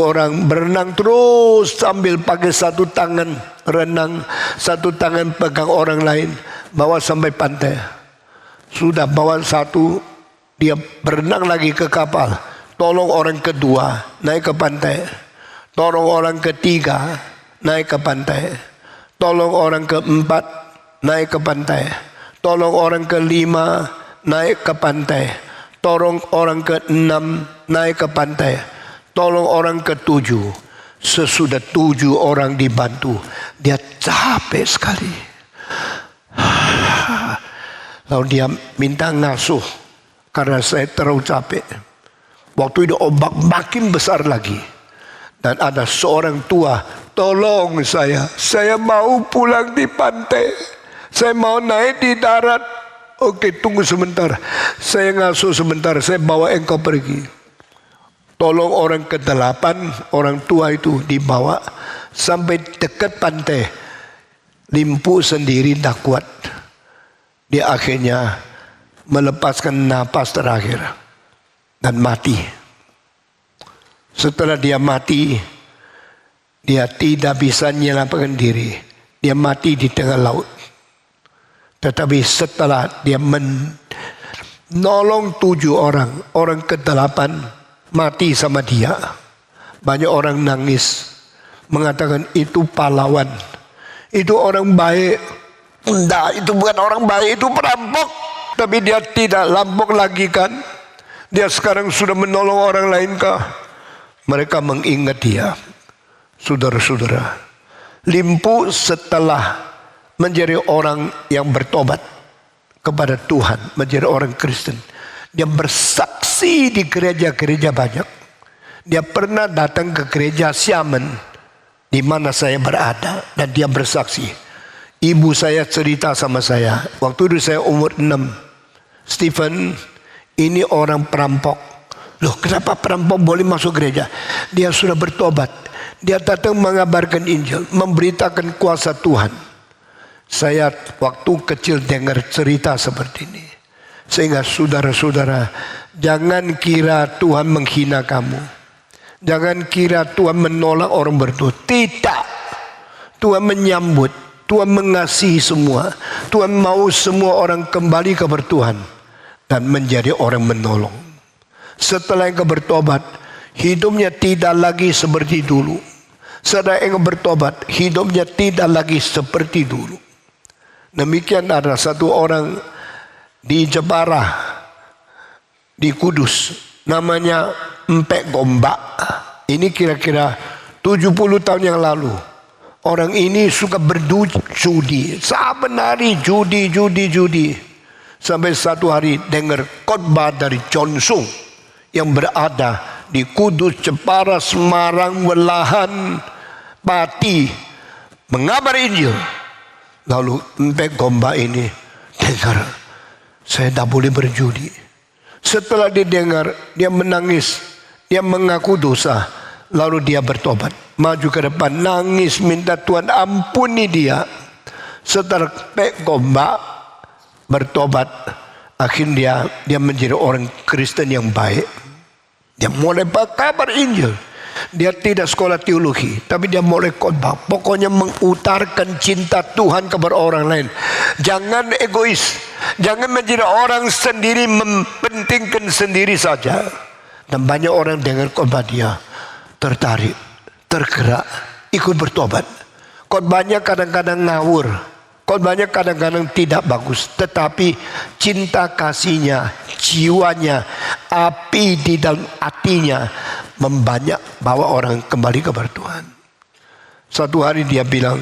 orang berenang terus sambil pakai satu tangan renang, satu tangan pegang orang lain, bawa sampai pantai. Sudah bawa satu, dia berenang lagi ke kapal. Tolong orang kedua naik ke pantai. Tolong orang ketiga naik ke pantai. Tolong orang keempat naik ke pantai. Tolong orang kelima naik ke pantai. Tolong orang keenam naik ke pantai. Tolong orang ketujuh. Sesudah 7 orang dibantu, dia capek sekali. Lalu dia minta ngasuh karena saya terlalu capek. Waktu itu ombak makin besar lagi. Dan ada seorang tua, tolong saya mau pulang di pantai. Saya mau naik di darat. Oke, tunggu sebentar. Saya ngasuh sebentar, saya bawa engkau pergi. Tolong orang ke-8, orang tua itu dibawa sampai dekat pantai. Limpu sendiri tak kuat. Dia akhirnya melepaskan napas terakhir dan mati. Setelah dia mati, dia tidak bisa menyelamatkan diri. Dia mati di tengah laut. Tetapi setelah dia menolong 7 orang, orang ke-8 mati sama dia. Banyak orang nangis, mengatakan itu pahlawan, itu orang baik. Enggak, itu bukan orang baik, itu perampok. Tapi dia tidak lampok lagi kan. Dia sekarang sudah menolong orang lain kah? Mereka mengingat dia. Saudara-saudara, Limpu setelah menjadi orang yang bertobat kepada Tuhan, menjadi orang Kristen, dia bersaksi di gereja-gereja banyak. Dia pernah datang ke gereja Xiamen di mana saya berada, dan dia bersaksi. Ibu saya cerita sama saya, waktu itu saya umur 6. Stephen, ini orang perampok. Loh, kenapa perampok boleh masuk gereja? Dia sudah bertobat. Dia datang mengabarkan Injil, memberitakan kuasa Tuhan. Saya waktu kecil dengar cerita seperti ini. Sehingga saudara-saudara, jangan kira Tuhan menghina kamu. Jangan kira Tuhan menolak orang berdosa. Tidak. Tuhan menyambut. Tuhan mengasihi semua. Tuhan mau semua orang kembali kepada Tuhan dan menjadi orang menolong. Setelah engkau bertobat, hidupnya tidak lagi seperti dulu. Setelah engkau bertobat, hidupnya tidak lagi seperti dulu. Demikian ada satu orang di Jepara, di Kudus, namanya Empek Gombak. Ini kira-kira 70 tahun yang lalu. Orang ini suka berjudi, saben hari judi. Sampai satu hari dengar khotbah dari John Sung yang berada di Kudus, Jepara, Semarang, Welahan, Pati, mengabar Injil. Lalu Empek Gombak ini dengar, saya tidak boleh berjudi. Setelah dia dengar, dia menangis, dia mengaku dosa, lalu dia bertobat, maju ke depan, nangis minta Tuhan ampuni dia. Setelah Empek Gombak bertobat, akhirnya dia menjadi orang Kristen yang baik. Dia mulai berkabar Injil. Dia tidak sekolah teologi, tapi dia mulai khotbah. Pokoknya mengutarakan cinta Tuhan kepada orang lain. Jangan egois, jangan menjadi orang sendiri, mempentingkan sendiri saja. Dan banyak orang dengar khotbah dia, tertarik, tergerak, ikut bertobat. Khotbahnya kadang-kadang ngawur, khotbahnya kadang-kadang tidak bagus, tetapi cinta kasihnya, jiwanya, api di dalam hatinya membanyak bawa orang kembali kepada Tuhan. Suatu hari dia bilang,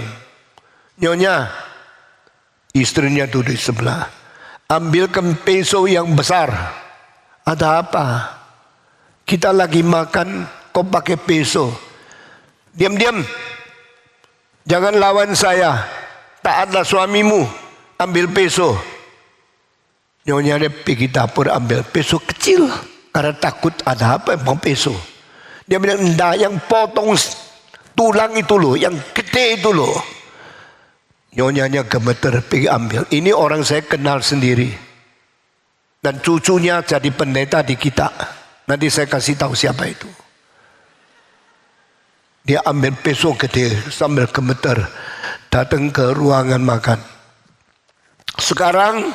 "Nyonya," istrinya duduk di sebelah, "ambilkan peso yang besar." "Ada apa?" "Kita lagi makan, kau pakai peso." "Diam-diam, jangan lawan saya. Taatlah suamimu, ambil peso." Nyonya dia pergi dapur ambil peso kecil, karena takut ada apa emang peso. Dia bilang, "Enggak, yang potong tulang itu loh, yang gede itu loh." Nyonyanya gemeter pergi ambil. Ini orang saya kenal sendiri, dan cucunya jadi pendeta di kita. Nanti saya kasih tahu siapa itu. Dia ambil peso gede sambil gemeter, datang ke ruangan makan. "Sekarang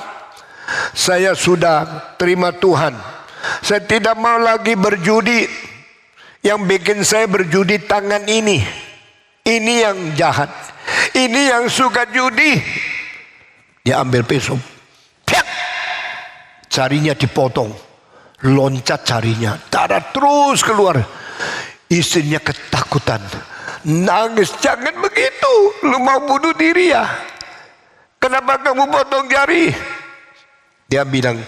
saya sudah terima Tuhan. Saya tidak mau lagi berjudi. Yang bikin saya berjudi tangan ini. Ini yang jahat. Ini yang suka judi." Dia ambil peso, piak, jarinya dipotong, loncat jarinya, darah terus keluar. Istrinya ketakutan, nangis, "Jangan begitu, lu mau bunuh diri ya? Kenapa kamu potong jari?" Dia bilang,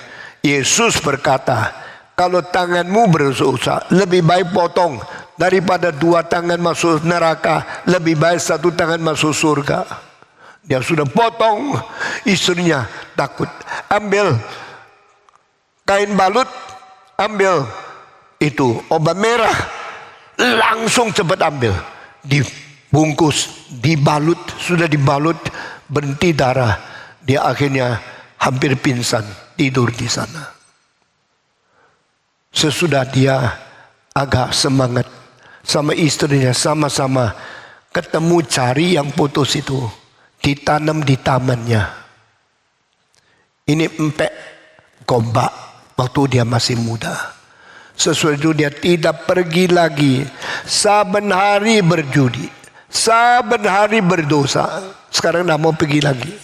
"Yesus berkata, kalau tanganmu berdosa, lebih baik potong daripada 2 tangan masuk neraka, lebih baik 1 tangan masuk surga." Dia sudah potong, istrinya takut. "Ambil kain balut, ambil itu obat merah." Langsung cepat ambil, dibungkus, dibalut, sudah dibalut, berhenti darah. Dia akhirnya hampir pingsan, tidur di sana. Sesudah dia agak semangat, sama istrinya sama-sama ketemu jari yang putus itu, ditanam di tamannya. Ini empek gombak waktu dia masih muda. Sesudah itu dia tidak pergi lagi. Saben hari berjudi, saben hari berdosa. Sekarang tidak mau pergi lagi.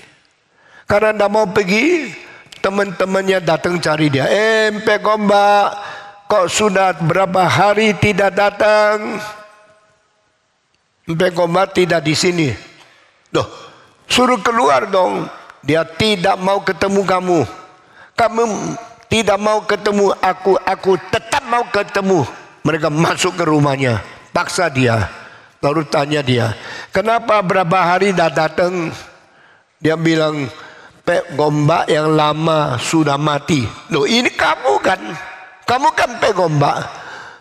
Karena tidak mau pergi, teman-temannya datang cari dia. "Empek gombak, kok sudah berapa hari tidak datang?" "Empek gombak tidak di sini." "Loh, suruh keluar dong." "Dia tidak mau ketemu kamu. Kamu tidak mau ketemu aku tetap mau ketemu." Mereka masuk ke rumahnya, paksa dia. Lalu tanya dia, "Kenapa berapa hari dah datang?" Dia bilang, "Pek gombak yang lama sudah mati." "Loh, ini kamu kan? Kamu kan Pek gombak."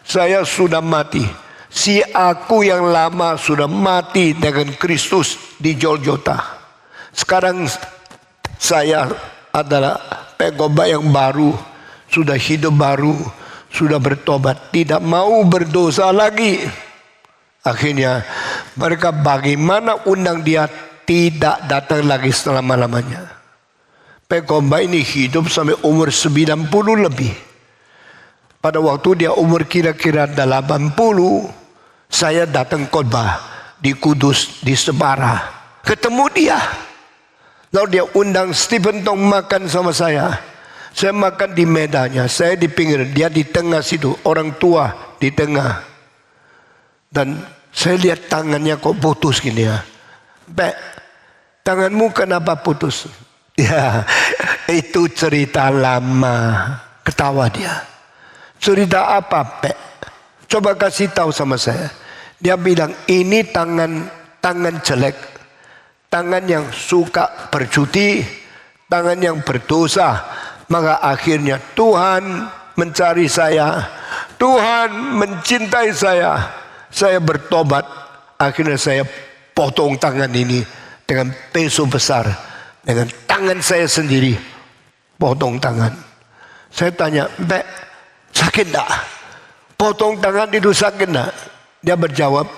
"Saya sudah mati. Si aku yang lama sudah mati dengan Kristus di Golgota. Sekarang saya adalah Pek gombak yang baru, sudah hidup baru, sudah bertobat, tidak mau berdosa lagi." Akhirnya mereka bagaimana undang dia, tidak datang lagi selama-lamanya. Pek gombak ini hidup sampai umur 90 lebih. Pada waktu dia umur kira-kira 80, saya datang khotbah di Kudus, di Separa. Ketemu dia. Lalu dia undang Stephen Tong makan sama saya. Saya makan di medanya, saya di pinggir, dia di tengah situ, orang tua di tengah. Dan saya lihat tangannya kok putus gini ya. "Pek, tanganmu kenapa putus?" "Ya, itu cerita lama." Ketawa dia. "Cerita apa, Pek? Coba kasih tahu sama saya." Dia bilang, "Ini tangan jelek, tangan yang suka berjudi, tangan yang berdosa. Maka akhirnya Tuhan mencari saya, Tuhan mencintai saya bertobat. Akhirnya saya potong tangan ini dengan peso besar, dengan tangan saya sendiri, potong tangan. Saya tanya, Mbak, sakit enggak? Potong tangan itu sakit enggak? Dia berjawab,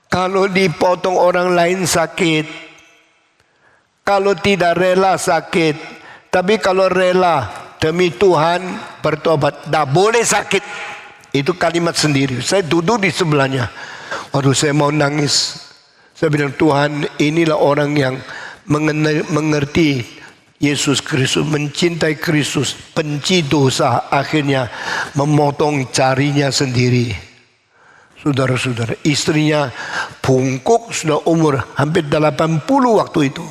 kalau dipotong orang lain sakit, kalau tidak rela sakit, tapi kalau rela demi Tuhan bertobat, tidak boleh sakit. Itu kalimat sendiri. Saya duduk di sebelahnya. Waduh, saya mau nangis. Saya bilang, Tuhan, inilah orang yang mengerti Yesus Kristus, mencintai Kristus, benci dosa, akhirnya memotong jarinya sendiri. Saudara-saudara, istrinya bungkuk, sudah umur hampir 80 waktu itu.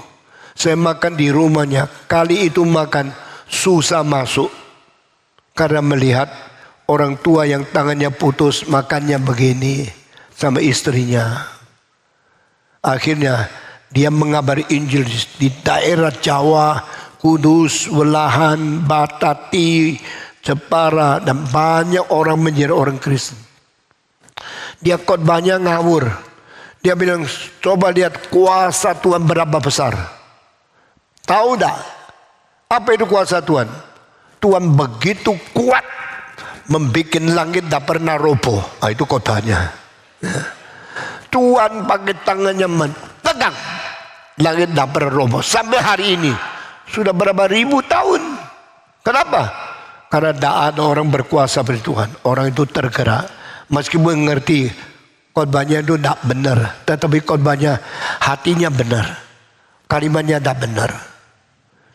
Saya makan di rumahnya, kali itu makan susah masuk. Karena melihat orang tua yang tangannya putus, makannya begini sama istrinya. Akhirnya dia mengabari Injil di daerah Jawa, Kudus, Welahan, Batati, Jepara, dan banyak orang menjadi orang Kristen. Dia khotbahnya ngawur. Dia bilang, coba lihat kuasa Tuhan berapa besar. Tahu tak? Apa itu kuasa Tuhan? Tuhan begitu kuat, membuat langit tak pernah roboh. Itu khotbahnya. Tuhan pakai tangannya pegang, langit tak pernah roboh. Sampai hari ini, sudah berapa ribu tahun. Kenapa? Karena tidak ada orang berkuasa seperti Tuhan. Orang itu tergerak. Meskipun mengerti khotbahnya itu tidak benar, tetapi khotbahnya hatinya benar, kalimatnya tidak benar.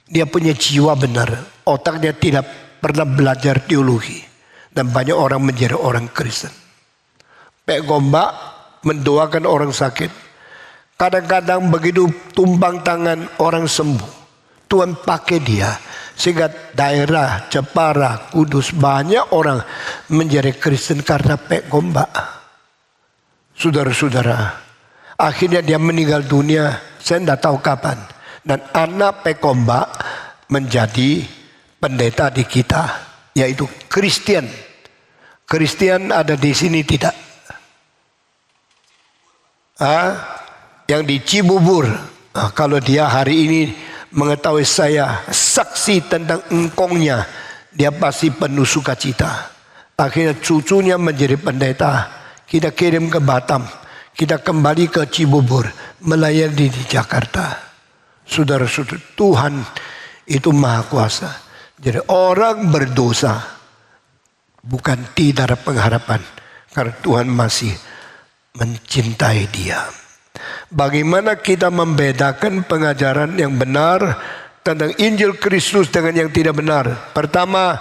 Dia punya jiwa benar, otaknya tidak pernah belajar teologi, dan banyak orang menjadi orang Kristen. Pak Gombak mendoakan orang sakit. Kadang-kadang begitu tumpang tangan orang sembuh, Tuhan pakai dia sehingga daerah Jepara, Kudus banyak orang menjadi Kristen karena Pak Gombak. Saudara-saudara, akhirnya dia meninggal dunia, saya tidak tahu kapan. Dan anak Pak Gombak menjadi pendeta di kita, yaitu Kristen. Kristen ada di sini tidak? Yang di Cibubur. Kalau dia hari ini mengetahui saya saksi tentang engkongnya, dia pasti penuh sukacita. Akhirnya cucunya menjadi pendeta. Kita kirim ke Batam, kita kembali ke Cibubur, melayani di Jakarta. Saudara-saudara, Tuhan itu maha kuasa. Jadi orang berdosa bukan tidak ada pengharapan, karena Tuhan masih mencintai dia. Bagaimana kita membedakan pengajaran yang benar tentang Injil Kristus dengan yang tidak benar? Pertama,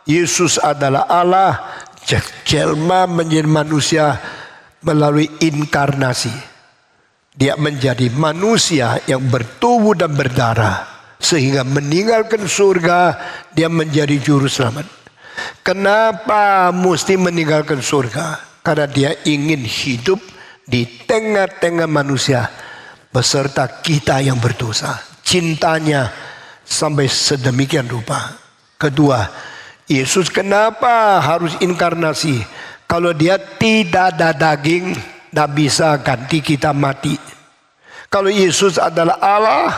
Yesus adalah Allah, jelma menjadi manusia melalui inkarnasi. Dia menjadi manusia yang bertubuh dan berdarah, sehingga meninggalkan surga, dia menjadi juru selamat. Kenapa mesti meninggalkan surga? Karena dia ingin hidup di tengah-tengah manusia beserta kita yang berdosa. Cintanya sampai sedemikian rupa. Kedua, Yesus kenapa harus inkarnasi? Kalau dia tidak ada daging, tidak bisa ganti kita mati. Kalau Yesus adalah Allah,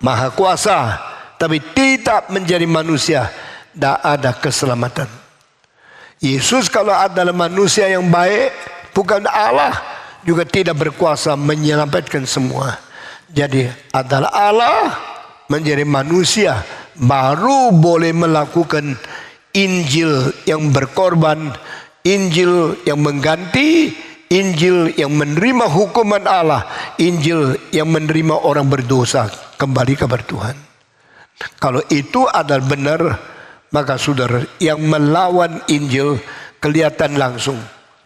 maha kuasa, tapi tidak menjadi manusia, tidak ada keselamatan. Yesus kalau adalah manusia yang baik, bukan Allah, juga tidak berkuasa menyelamatkan semua. Jadi adalah Allah menjadi manusia, baru boleh melakukan Injil yang berkorban, Injil yang mengganti, Injil yang menerima hukuman Allah, Injil yang menerima orang berdosa kembali kepada Tuhan. Kalau itu adalah benar, maka saudara, yang melawan Injil kelihatan langsung.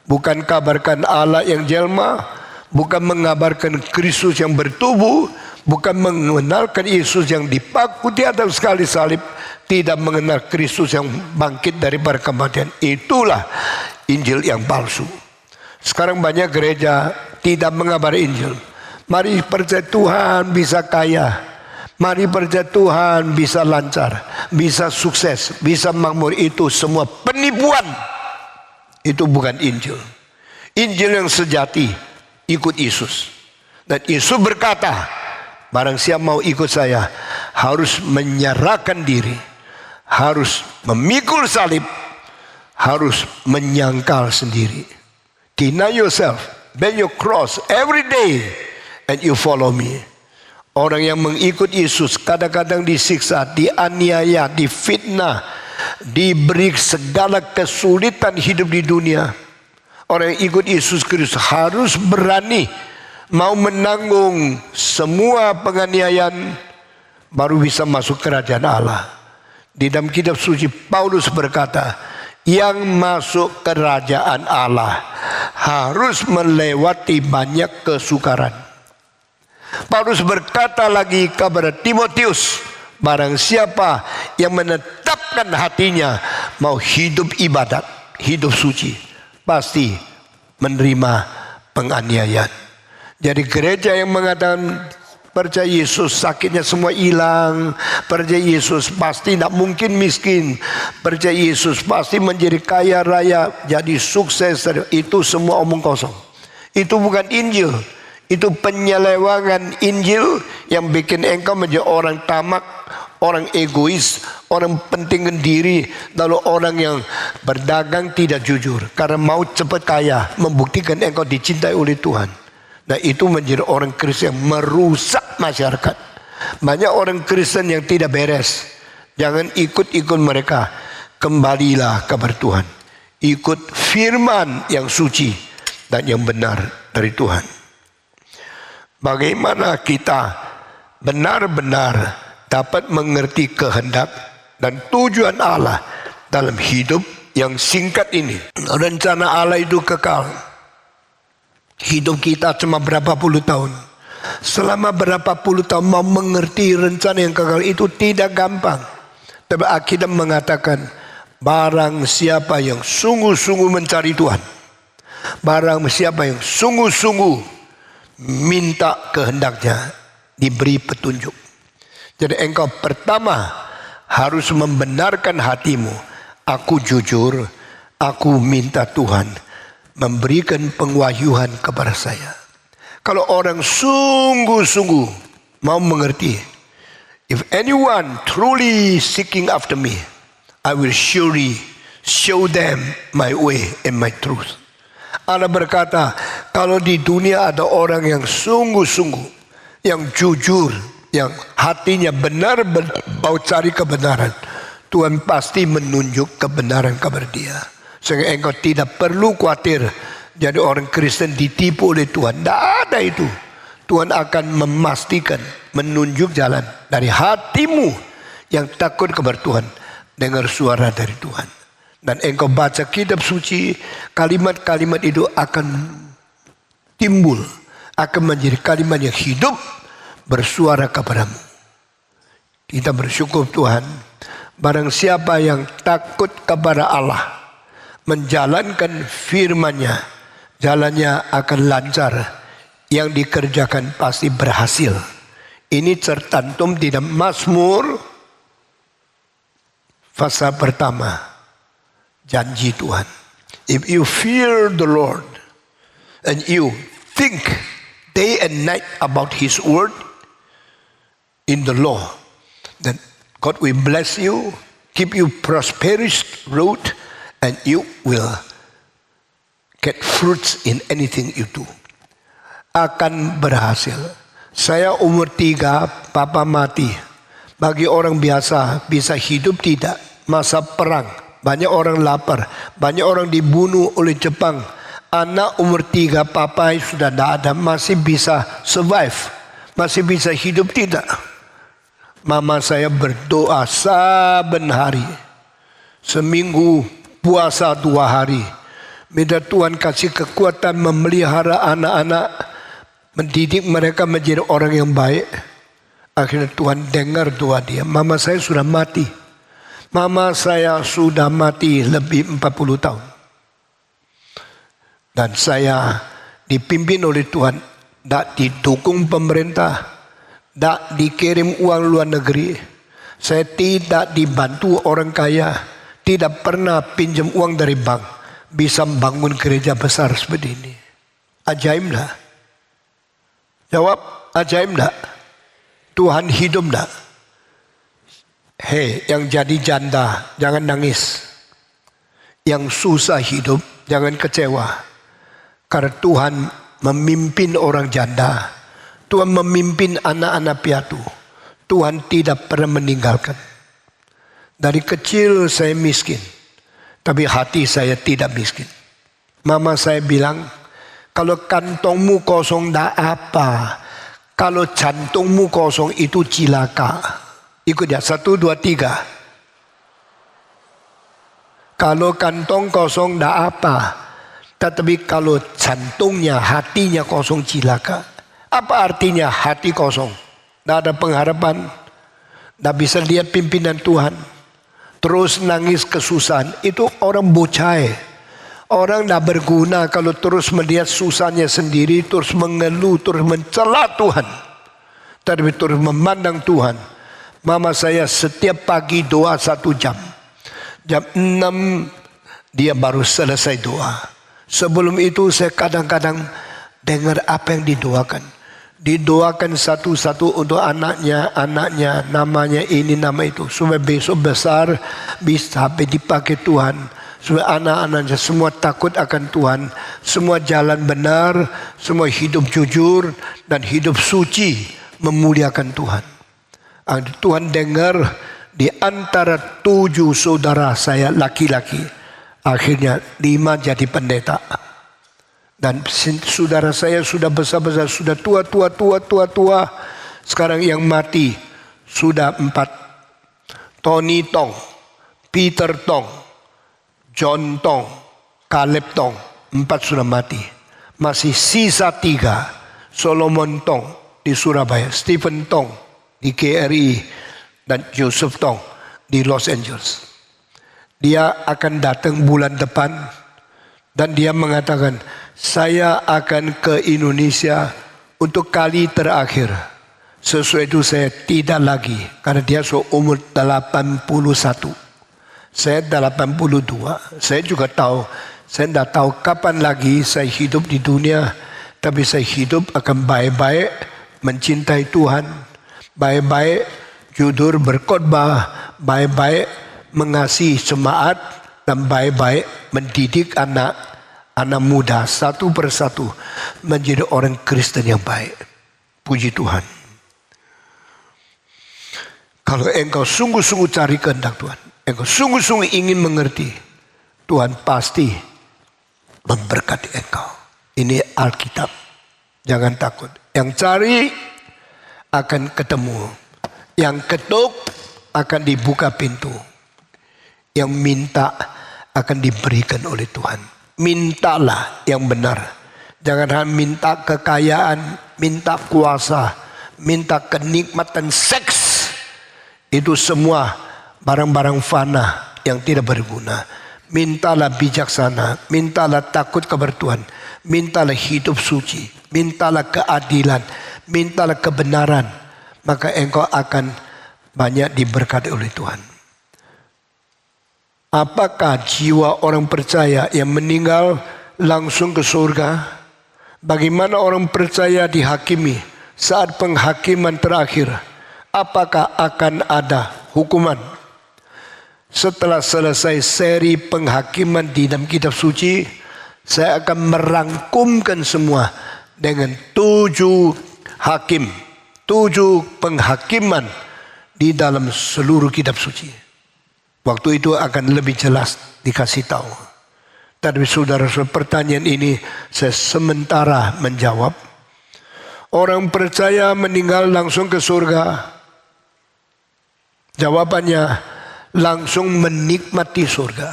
Bukan kabarkan Allah yang jelma, bukan mengabarkan Kristus yang bertubuh, bukan mengenalkan Yesus yang dipaku di atas kayu salib, tidak mengenal Kristus yang bangkit daripada kematian. Itulah Injil yang palsu. Sekarang banyak gereja tidak mengabari Injil. Mari percaya Tuhan bisa kaya. Mari percaya Tuhan bisa lancar, bisa sukses, bisa makmur. Itu semua penipuan. Itu bukan Injil. Injil yang sejati, ikut Yesus. Dan Yesus berkata, barang siapa mau ikut saya, harus menyerahkan diri. harus memikul salib, harus menyangkal sendiri. Deny yourself, bear your cross every day, and you follow me. Orang yang mengikut Yesus kadang-kadang disiksa, dianiaya, difitnah, diberi segala kesulitan hidup di dunia. Orang yang ikut Yesus Kristus harus berani mau menanggung semua penganiayaan, baru bisa masuk kerajaan Allah. Di dalam kitab suci Paulus berkata, yang masuk kerajaan Allah harus melewati banyak kesukaran. Paulus berkata lagi kepada Timotius, barang siapa yang menetapkan hatinya mau hidup ibadat, hidup suci, pasti menerima penganiayaan. Jadi gereja yang mengatakan percaya Yesus sakitnya semua hilang, percaya Yesus pasti tidak mungkin miskin, percaya Yesus pasti menjadi kaya raya, jadi sukses, itu semua omong kosong. Itu bukan Injil, itu penyelewangan Injil yang bikin engkau menjadi orang tamak, orang egois, orang pentingkan diri, lalu orang yang berdagang tidak jujur karena mau cepat kaya, membuktikan engkau dicintai oleh Tuhan. Nah, itu menjadi orang Kristen yang merusak masyarakat. Banyak orang Kristen yang tidak beres. Jangan ikut-ikut mereka. Kembalilah kepada Tuhan. Ikut firman yang suci dan yang benar dari Tuhan. Bagaimana kita benar-benar dapat mengerti kehendak dan tujuan Allah dalam hidup yang singkat ini. Rencana Allah itu kekal. Hidup kita cuma berapa puluh tahun. Selama berapa puluh tahun mau mengerti rencana yang kekal itu tidak gampang. Tapi Alkitab mengatakan, barang siapa yang sungguh-sungguh mencari Tuhan, barang siapa yang sungguh-sungguh minta kehendaknya, diberi petunjuk. Jadi engkau pertama harus membenarkan hatimu. Aku jujur, aku minta Tuhan memberikan pengwahyuan kepada saya. Kalau orang sungguh-sungguh mau mengerti, if anyone truly seeking after me, I will surely show them my way and my truth. Allah berkata, kalau di dunia ada orang yang sungguh-sungguh, yang jujur, yang hatinya benar-benar mau cari kebenaran, Tuhan pasti menunjuk kebenaran kepada dia. Sehingga engkau tidak perlu khawatir jadi orang Kristen ditipu oleh Tuhan. Tidak ada itu. Tuhan akan memastikan, menunjuk jalan dari hatimu yang takut kepada Tuhan. Dengar suara dari Tuhan. Dan engkau baca kitab suci, kalimat-kalimat itu akan timbul, akan menjadi kalimat yang hidup, bersuara kepadamu. Kita bersyukur Tuhan, barang siapa yang takut kepada Allah, menjalankan firman-Nya, jalannya akan lancar, yang dikerjakan pasti berhasil. Ini tercantum di dalam Mazmur pasal pertama, janji Tuhan. If you fear the Lord and you think day and night about His word in the law, then God will bless you, keep you prosperous road, and you will get fruits in anything you do. Akan berhasil. Saya umur 3, papa mati. Bagi orang biasa bisa hidup tidak. Masa perang, banyak orang lapar, banyak orang dibunuh oleh Jepang. Anak umur 3, papa sudah tidak ada, masih bisa survive, masih bisa hidup tidak. Mama saya berdoa saben hari, seminggu puasa 2 hari. Minta Tuhan kasih kekuatan memelihara anak-anak, mendidik mereka menjadi orang yang baik. Akhirnya Tuhan dengar doa dia. Mama saya sudah mati. Mama saya sudah mati lebih 40 tahun. Dan saya dipimpin oleh Tuhan, tidak didukung pemerintah, tidak dikirim uang luar negeri. Saya tidak dibantu orang kaya, tidak pernah pinjam uang dari bank, bisa membangun gereja besar seperti ini. Ajaib enggak? Jawab, ajaib enggak? Tuhan hidup enggak? Hei, yang jadi janda, jangan nangis. Yang susah hidup, jangan kecewa. Karena Tuhan memimpin orang janda. Tuhan memimpin anak-anak piatu. Tuhan tidak pernah meninggalkan. Dari kecil saya miskin, tapi hati saya tidak miskin. Mama saya bilang, kalau kantongmu kosong tak apa, kalau jantungmu kosong itu cilaka. Ikut ya, 1, 2, 3. Kalau kantong kosong tak apa, tetapi kalau jantungnya, hatinya kosong cilaka. Apa artinya hati kosong? Tidak ada pengharapan, tidak bisa lihat pimpinan Tuhan. Terus nangis kesusahan, itu orang bocah. Orang tidak berguna kalau terus melihat susahnya sendiri, terus mengeluh, terus mencela Tuhan. Tapi terus memandang Tuhan. Mama saya setiap pagi doa 1 jam. Jam 6 dia baru selesai doa. Sebelum itu saya kadang-kadang dengar apa yang didoakan. Didoakan satu-satu untuk anaknya, namanya ini, nama itu. Supaya besok besar bisa dipakai Tuhan. Supaya anak-anaknya semua takut akan Tuhan. Semua jalan benar, semua hidup jujur dan hidup suci memuliakan Tuhan. Tuhan dengar di antara 7 saudara saya laki-laki. Akhirnya 5 jadi pendeta. Dan saudara saya sudah besar-besar, sudah tua. Sekarang yang mati sudah 4. Tony Tong, Peter Tong, John Tong, Caleb Tong. 4 sudah mati. Masih sisa 3. Solomon Tong di Surabaya, Stephen Tong di KRI, dan Joseph Tong di Los Angeles. Dia akan datang bulan depan dan dia mengatakan, saya akan ke Indonesia untuk kali terakhir. Sesuai itu saya tidak lagi, karena dia umur 81. Saya 82. Saya juga tahu, saya tidak tahu kapan lagi saya hidup di dunia. Tapi saya hidup akan baik-baik mencintai Tuhan, baik-baik jujur berkhotbah, baik-baik mengasihi jemaat, dan baik-baik mendidik anak muda satu persatu menjadi orang Kristen yang baik. Puji Tuhan. Kalau engkau sungguh-sungguh cari kehendak Tuhan, engkau sungguh-sungguh ingin mengerti, Tuhan pasti memberkati engkau. Ini Alkitab. Jangan takut. Yang cari akan ketemu. Yang ketuk akan dibuka pintu. Yang minta akan diberikan oleh Tuhan. Mintalah yang benar. Jangan hanya minta kekayaan, minta kuasa, minta kenikmatan seks. Itu semua barang-barang fana yang tidak berguna. Mintalah bijaksana, mintalah takut kepada Tuhan, mintalah hidup suci, mintalah keadilan, mintalah kebenaran. Maka engkau akan banyak diberkati oleh Tuhan. Apakah jiwa orang percaya yang meninggal langsung ke surga? Bagaimana orang percaya dihakimi saat penghakiman terakhir? Apakah akan ada hukuman? Setelah selesai seri penghakiman di dalam kitab suci, saya akan merangkumkan semua dengan 7 hakim, 7 penghakiman di dalam seluruh kitab suci. Waktu itu akan lebih jelas dikasih tahu. Tapi saudara-saudara, pertanyaan ini saya sementara menjawab. Orang percaya meninggal langsung ke surga? Jawabannya, langsung menikmati surga.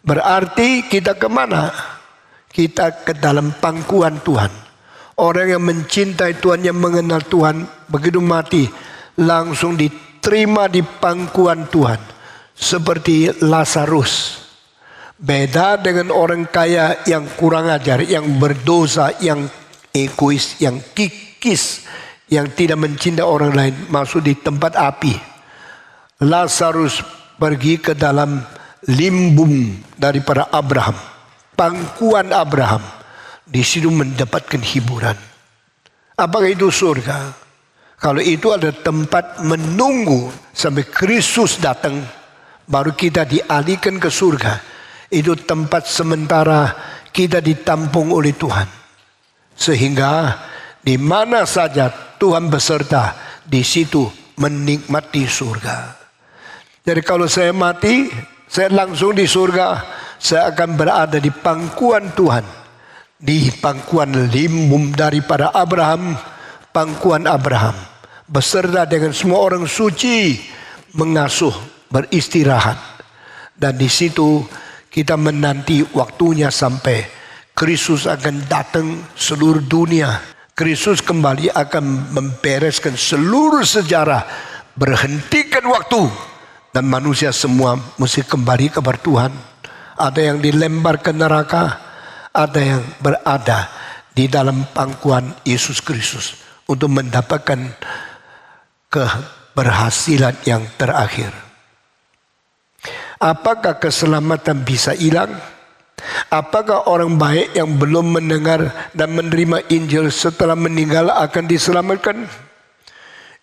Berarti kita kemana? Kita ke dalam pangkuan Tuhan. Orang yang mencintai Tuhan, yang mengenal Tuhan, begitu mati langsung diterima di pangkuan Tuhan. Seperti Lazarus. Beda dengan orang kaya yang kurang ajar, yang berdosa, yang egois, yang kikis, yang tidak mencintai orang lain, masuk di tempat api. Lazarus pergi ke dalam limbung daripada Abraham, pangkuan Abraham. Di situ mendapatkan hiburan. Apakah itu surga? Kalau itu ada tempat menunggu sampai Kristus datang, baru kita dialihkan ke surga. Itu tempat sementara kita ditampung oleh Tuhan. Sehingga di mana saja Tuhan beserta, di situ menikmati surga. Jadi kalau saya mati, saya langsung di surga, saya akan berada di pangkuan Tuhan. Di pangkuan limbum daripada Abraham, pangkuan Abraham. Beserta dengan semua orang suci, mengasuh, beristirahat. Dan di situ kita menanti waktunya sampai Kristus akan datang seluruh dunia. Kristus kembali akan membereskan seluruh sejarah, berhentikan waktu, dan manusia semua mesti kembali kepada Tuhan. Ada yang dilempar ke neraka, ada yang berada di dalam pangkuan Yesus Kristus untuk mendapatkan keberhasilan yang terakhir. Apakah keselamatan bisa hilang? Apakah orang baik yang belum mendengar dan menerima Injil setelah meninggal akan diselamatkan?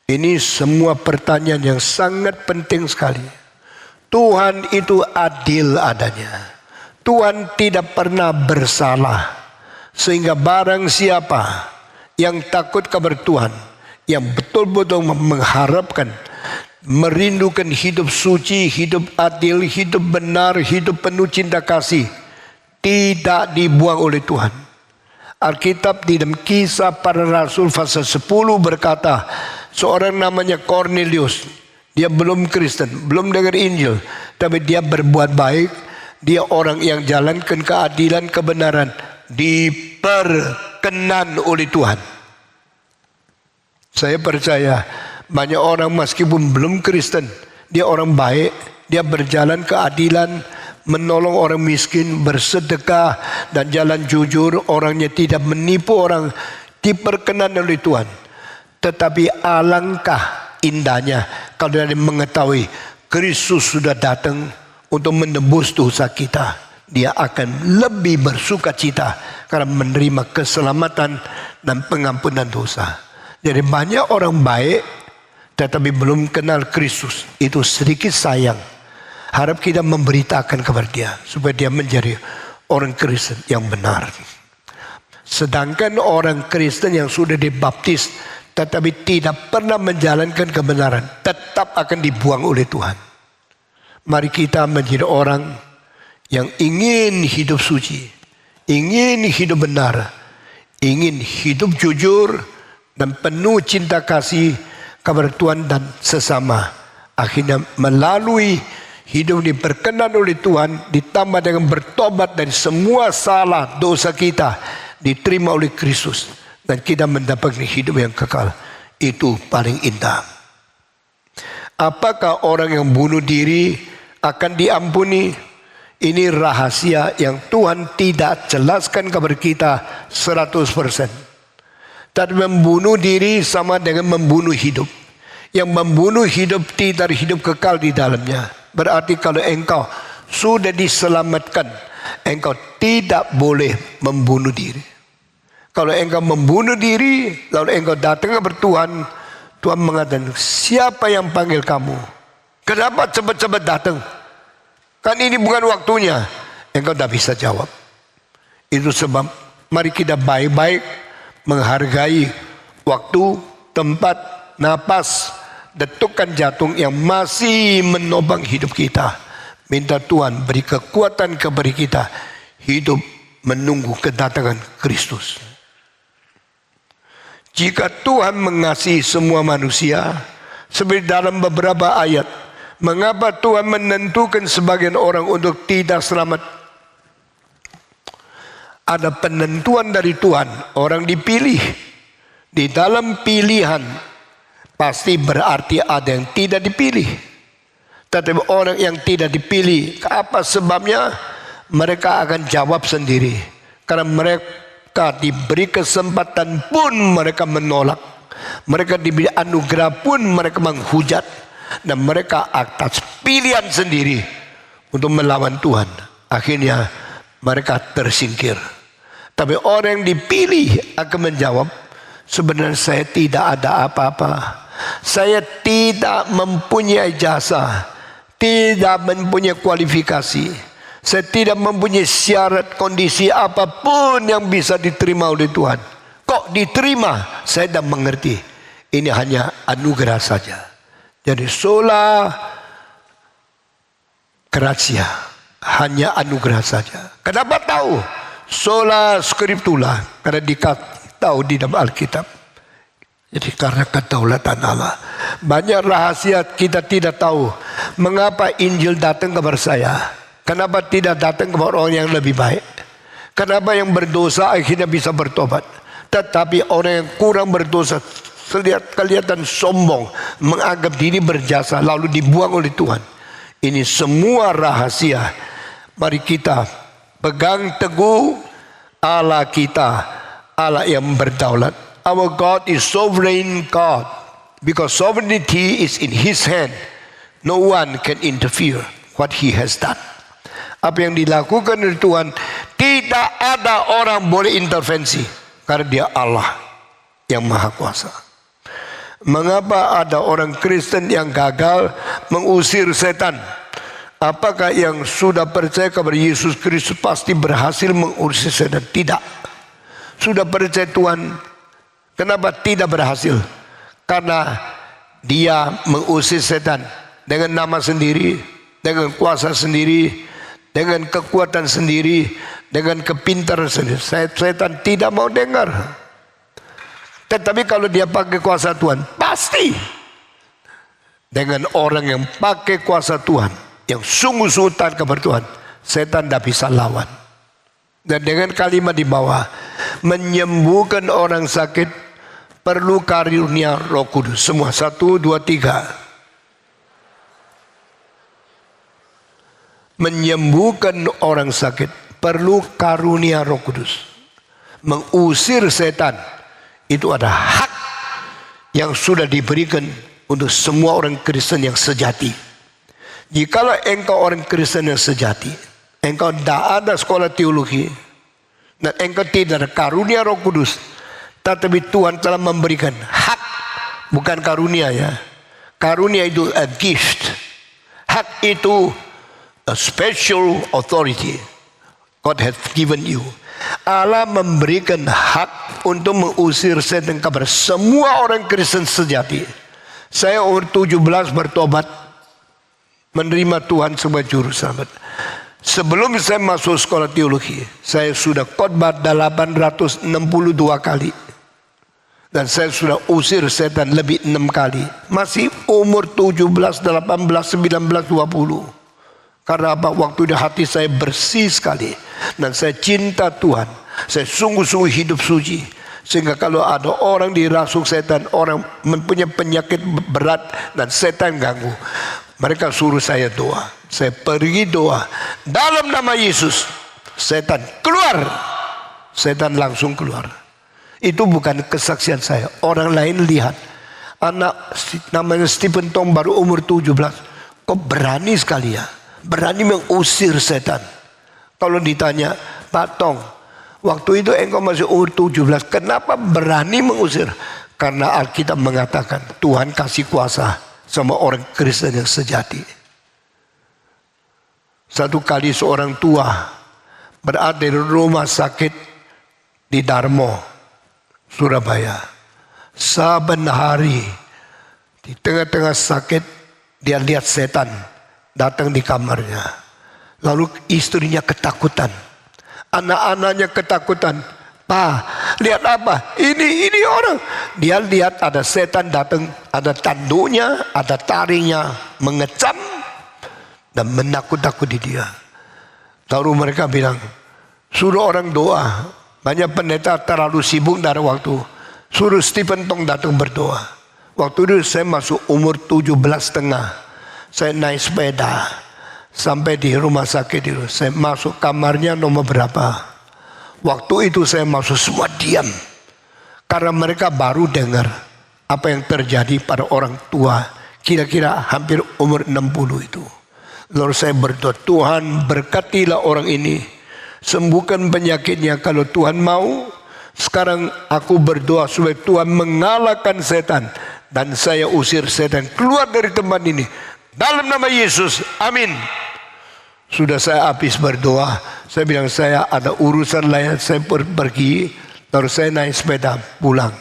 Ini semua pertanyaan yang sangat penting sekali. Tuhan itu adil adanya. Tuhan tidak pernah bersalah. Sehingga barang siapa yang takut kepada Tuhan, yang betul-betul mengharapkan, merindukan hidup suci, hidup adil, hidup benar, hidup penuh cinta kasih, tidak dibuang oleh Tuhan. Alkitab di dalam Kisah Para Rasul pasal 10 berkata, seorang namanya Cornelius, dia belum Kristen, belum dengar Injil, tapi dia berbuat baik, dia orang yang jalankan keadilan, kebenaran, diperkenan oleh Tuhan. Saya percaya banyak orang meskipun belum Kristen, dia orang baik, dia berjalan keadilan, menolong orang miskin, bersedekah dan jalan jujur, orangnya tidak menipu orang, diperkenan oleh Tuhan. Tetapi alangkah indahnya kalau dia mengetahui Kristus sudah datang untuk menebus dosa kita, dia akan lebih bersuka cita karena menerima keselamatan dan pengampunan dosa. Jadi banyak orang baik tetapi belum kenal Kristus, itu sedikit sayang. Harap kita memberitakan kepada dia supaya dia menjadi orang Kristen yang benar. Sedangkan orang Kristen yang sudah dibaptis tetapi tidak pernah menjalankan kebenaran, tetap akan dibuang oleh Tuhan. Mari kita menjadi orang yang ingin hidup suci, ingin hidup benar, ingin hidup jujur dan penuh cinta kasih kepada Tuhan dan sesama. Akhirnya melalui hidup diperkenan oleh Tuhan, ditambah dengan bertobat dari semua salah dosa kita, diterima oleh Kristus, dan kita mendapatkan hidup yang kekal. Itu paling indah. Apakah orang yang bunuh diri akan diampuni? Ini rahasia yang Tuhan tidak jelaskan kepada kita 100%. Tapi membunuh diri sama dengan membunuh hidup. Yang membunuh hidup tidak hidup kekal di dalamnya. Berarti kalau engkau sudah diselamatkan, engkau tidak boleh membunuh diri. Kalau engkau membunuh diri, lalu engkau datang kepada Tuhan, Tuhan mengatakan, siapa yang panggil kamu? Kenapa cepat-cepat datang? Kan ini bukan waktunya. Engkau tidak bisa jawab. Itu sebab mari kita baik-baik menghargai waktu, tempat, napas, detukan jantung yang masih menopang hidup kita. Minta Tuhan beri kekuatan kepada kita hidup menunggu kedatangan Kristus. Jika Tuhan mengasihi semua manusia, seperti dalam beberapa ayat, mengapa Tuhan menentukan sebagian orang untuk tidak selamat? Ada penentuan dari Tuhan, orang dipilih. Di dalam pilihan pasti berarti ada yang tidak dipilih. Tetapi orang yang tidak dipilih, apa sebabnya? Mereka akan jawab sendiri. Karena mereka diberi kesempatan pun mereka menolak. Mereka diberi anugerah pun mereka menghujat. Dan mereka atas pilihan sendiri untuk melawan Tuhan. Akhirnya mereka tersingkir. Tapi orang yang dipilih akan menjawab, Sebenarnya saya tidak ada apa-apa. Saya tidak mempunyai jasa, tidak mempunyai kualifikasi. Saya tidak mempunyai syarat kondisi apapun yang bisa diterima oleh Tuhan. Kok diterima? Saya tidak mengerti. Ini hanya anugerah saja. Jadi sola gratia, hanya anugerah saja. Kenapa tahu? Sola scriptura, karena tahu di dalam Alkitab. Jadi karena kedaulatan Allah. Banyak rahasia kita tidak tahu. Mengapa Injil datang kepada saya? Kenapa tidak datang kepada orang yang lebih baik? Kenapa yang berdosa akhirnya bisa bertobat? Tetapi orang yang kurang berdosa kelihatan sombong, menganggap diri berjasa, lalu dibuang oleh Tuhan. Ini semua rahasia. Mari kita pegang teguh Allah kita, Allah yang berdaulat. Our God is sovereign God, because sovereignty is in His hand. No one can interfere what He has done. Apa yang dilakukan oleh Tuhan, tidak ada orang boleh intervensi, karena Dia Allah yang Maha Kuasa. Mengapa ada orang Kristen yang gagal mengusir setan? Apakah yang sudah percaya kepada Yesus Kristus pasti berhasil mengusir setan? Tidak. Sudah percaya Tuhan, kenapa tidak berhasil? Karena dia mengusir setan dengan nama sendiri, dengan kuasa sendiri, dengan kekuatan sendiri, dengan kepintaran sendiri. Setan tidak mau dengar. Tetapi kalau dia pakai kuasa Tuhan, pasti dengan orang yang pakai kuasa Tuhan, yang sungguh-sungguh taat kepada Tuhan, setan tidak bisa lawan. Dan dengan kalimat di bawah, menyembuhkan orang sakit perlu karunia Roh Kudus. Semua 1, 2, 3. Menyembuhkan orang sakit perlu karunia Roh Kudus. Mengusir setan itu ada hak yang sudah diberikan untuk semua orang Kristen yang sejati. Jikalau engkau orang Kristen yang sejati, engkau tidak ada sekolah teologi, dan engkau tidak ada karunia Roh Kudus, tetapi Tuhan telah memberikan hak, bukan karunia ya. Karunia itu a gift. Hak itu a special authority God has given you. Allah memberikan hak untuk mengusir setan kepada semua orang Kristen sejati. Saya umur 17 bertobat, menerima Tuhan sebagai juru selamat. Sebelum saya masuk sekolah teologi, saya sudah khotbah 862 kali. Dan saya sudah usir setan lebih 6 kali. Masih umur 17, 18, 19, 20. Karena apa? Waktu di hati saya bersih sekali. Dan saya cinta Tuhan. Saya sungguh-sungguh hidup suci. Sehingga kalau ada orang dirasuk setan, orang mempunyai penyakit berat dan setan ganggu, mereka suruh saya doa. Saya pergi doa. Dalam nama Yesus, setan keluar. Setan langsung keluar. Itu bukan kesaksian saya. Orang lain lihat. Anak namanya Stephen Tong baru umur 17. Kok berani sekali ya? Berani mengusir setan. Kalau ditanya, Pak Tong, waktu itu engkau masih umur 17, kenapa berani mengusir? Karena Alkitab mengatakan Tuhan kasih kuasa sama orang Kristen yang sejati. Satu kali seorang tua berada di rumah sakit di Darmo, Surabaya. Saben hari di tengah-tengah sakit dia lihat setan datang di kamarnya. Lalu istrinya ketakutan. Anak-anaknya ketakutan. Pak, lihat apa? Ini orang. Dia lihat ada setan datang, ada tanduknya, ada taringnya, mengecam dan menakut-nakuti dia. Lalu mereka bilang, suruh orang doa. Banyak pendeta terlalu sibuk dari waktu. Suruh Stephen Tong datang berdoa. Waktu itu saya masuk umur 17,5. Saya naik sepeda sampai di rumah sakit itu. Saya masuk kamarnya nomor berapa. Waktu itu saya masuk semua diam. Karena mereka baru dengar apa yang terjadi pada orang tua. Kira-kira hampir umur 60 itu. Lalu saya berdoa, Tuhan berkatilah orang ini. Sembuhkan penyakitnya. Kalau Tuhan mau, Sekarang aku berdoa supaya Tuhan mengalahkan setan dan saya usir setan keluar dari tempat ini dalam nama Yesus, amin. Sudah saya habis berdoa, saya bilang saya ada urusan lain, saya pergi, terus saya naik sepeda pulang.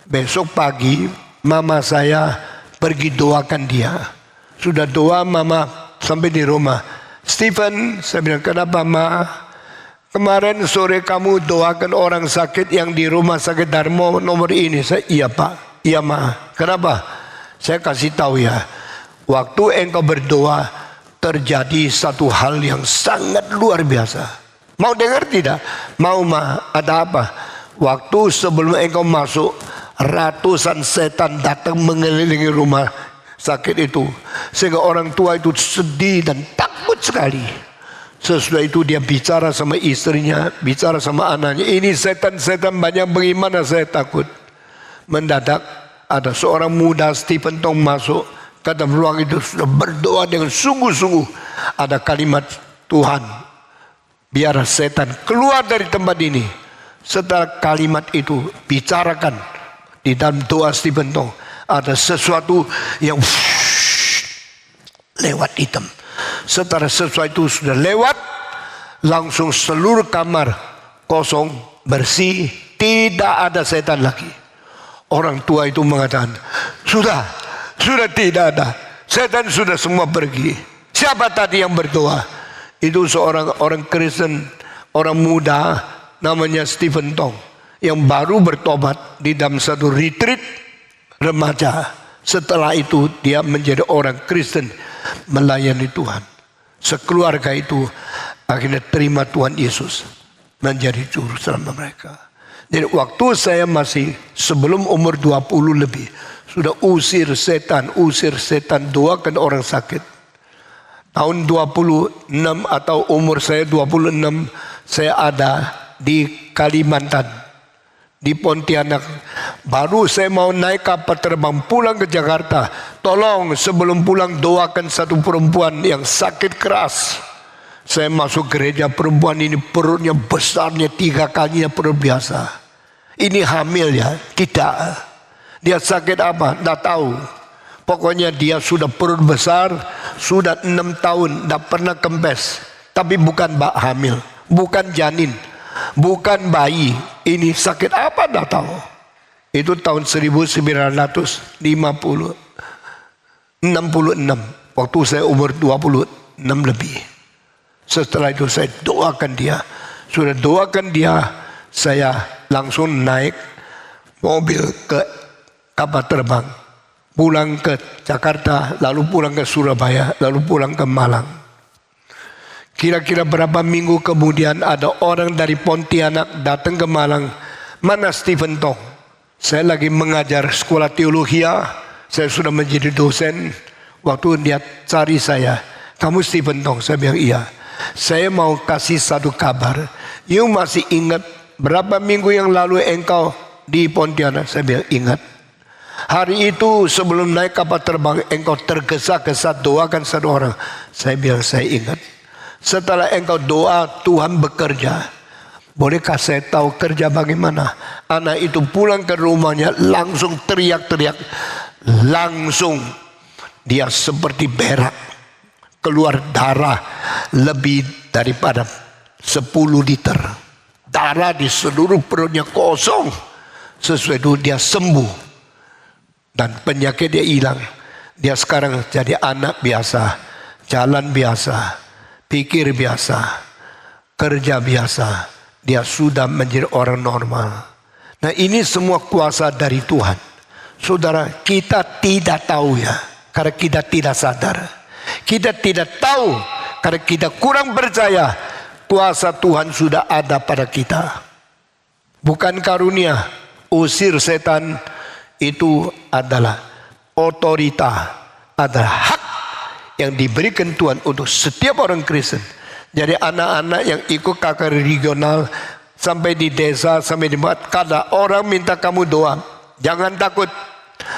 Besok pagi mama saya pergi doakan dia. Sudah doa mama sampai di rumah. Stephen, saya bilang kenapa ma? Kemarin sore kamu doakan orang sakit yang di rumah sakit Darmo nomor ini. Saya, iya pak, iya ma. Kenapa? Saya kasih tahu ya. Waktu engkau berdoa terjadi satu hal yang sangat luar biasa. Mau dengar tidak? Mau ma? Ada apa? Waktu sebelum engkau masuk, ratusan setan datang mengelilingi rumah sakit itu. Sehingga orang tua itu sedih dan takut sekali. Sesudah itu dia bicara sama istrinya, bicara sama anaknya. Ini setan-setan banyak bagaimana saya takut. Mendadak ada seorang muda Stephen Tong masuk ke dalam ruang itu sudah berdoa dengan sungguh-sungguh. Ada kalimat Tuhan, biar setan keluar dari tempat ini. Setelah kalimat itu bicarakan di dalam doa Stephen Tong, ada sesuatu yang lewat hitam. Setelah sesuatu sudah lewat, langsung seluruh kamar kosong, bersih, tidak ada setan lagi. Orang tua itu mengatakan, sudah tidak ada. Setan sudah semua pergi. Siapa tadi yang berdoa? Itu seorang orang Kristen, orang muda, namanya Stephen Tong, yang baru bertobat di dalam satu retreat remaja. Setelah itu dia menjadi orang Kristen, melayani Tuhan. Sekeluarga itu akhirnya terima Tuhan Yesus menjadi juru selamat mereka. Jadi waktu saya masih sebelum umur 20 lebih, sudah usir setan, doakan orang sakit. Tahun 26 atau umur saya 26, saya ada di Kalimantan, di Pontianak. Baru saya mau naik kapal terbang pulang ke Jakarta. Tolong sebelum pulang doakan satu perempuan yang sakit keras. Saya masuk gereja, perempuan ini perutnya besarnya 3 kalinya perut biasa. Ini hamil ya? Tidak. Dia sakit apa? Tidak tahu. Pokoknya dia sudah perut besar, sudah 6 tahun, tidak pernah kempes. Tapi bukan hamil, bukan janin, bukan bayi. Ini sakit apa? Tidak tahu. Itu tahun 1966. Waktu saya umur 26 lebih. Setelah itu saya doakan dia. Sudah doakan dia, saya langsung naik mobil ke kapal terbang. Pulang ke Jakarta, lalu pulang ke Surabaya, lalu pulang ke Malang. Kira-kira berapa minggu kemudian ada orang dari Pontianak datang ke Malang. Mana Stephen Tong? Saya lagi mengajar sekolah teologi, saya sudah menjadi dosen. Waktu dia cari saya, kamu Stephen Tong? Saya bilang iya. Saya mau kasih satu kabar. You masih ingat berapa minggu yang lalu engkau di Pontianak? Saya bilang ingat. Hari itu sebelum naik kapal terbang engkau tergesa-gesa doakan satu orang. Saya bilang saya ingat. Setelah engkau doa Tuhan bekerja. Bolehkah saya tahu kerja bagaimana? Anak itu pulang ke rumahnya langsung teriak-teriak. Langsung dia seperti berak. Keluar darah lebih daripada 10 liter. Darah di seluruh perutnya kosong. Sesuai itu dia sembuh. Dan penyakit dia hilang. Dia sekarang jadi anak biasa. Jalan biasa. Pikir biasa. Kerja biasa. Dia sudah menjadi orang normal. Nah ini semua kuasa dari Tuhan. Saudara, kita tidak tahu ya. Karena kita tidak sadar. Kita tidak tahu karena kita kurang percaya kuasa Tuhan sudah ada pada kita. Bukan karunia. Usir setan itu adalah otorita, adalah hak yang diberikan Tuhan untuk setiap orang Kristen. Jadi anak-anak yang ikut KKR regional sampai di desa, sampai di tempat, kada orang minta kamu doa, jangan takut.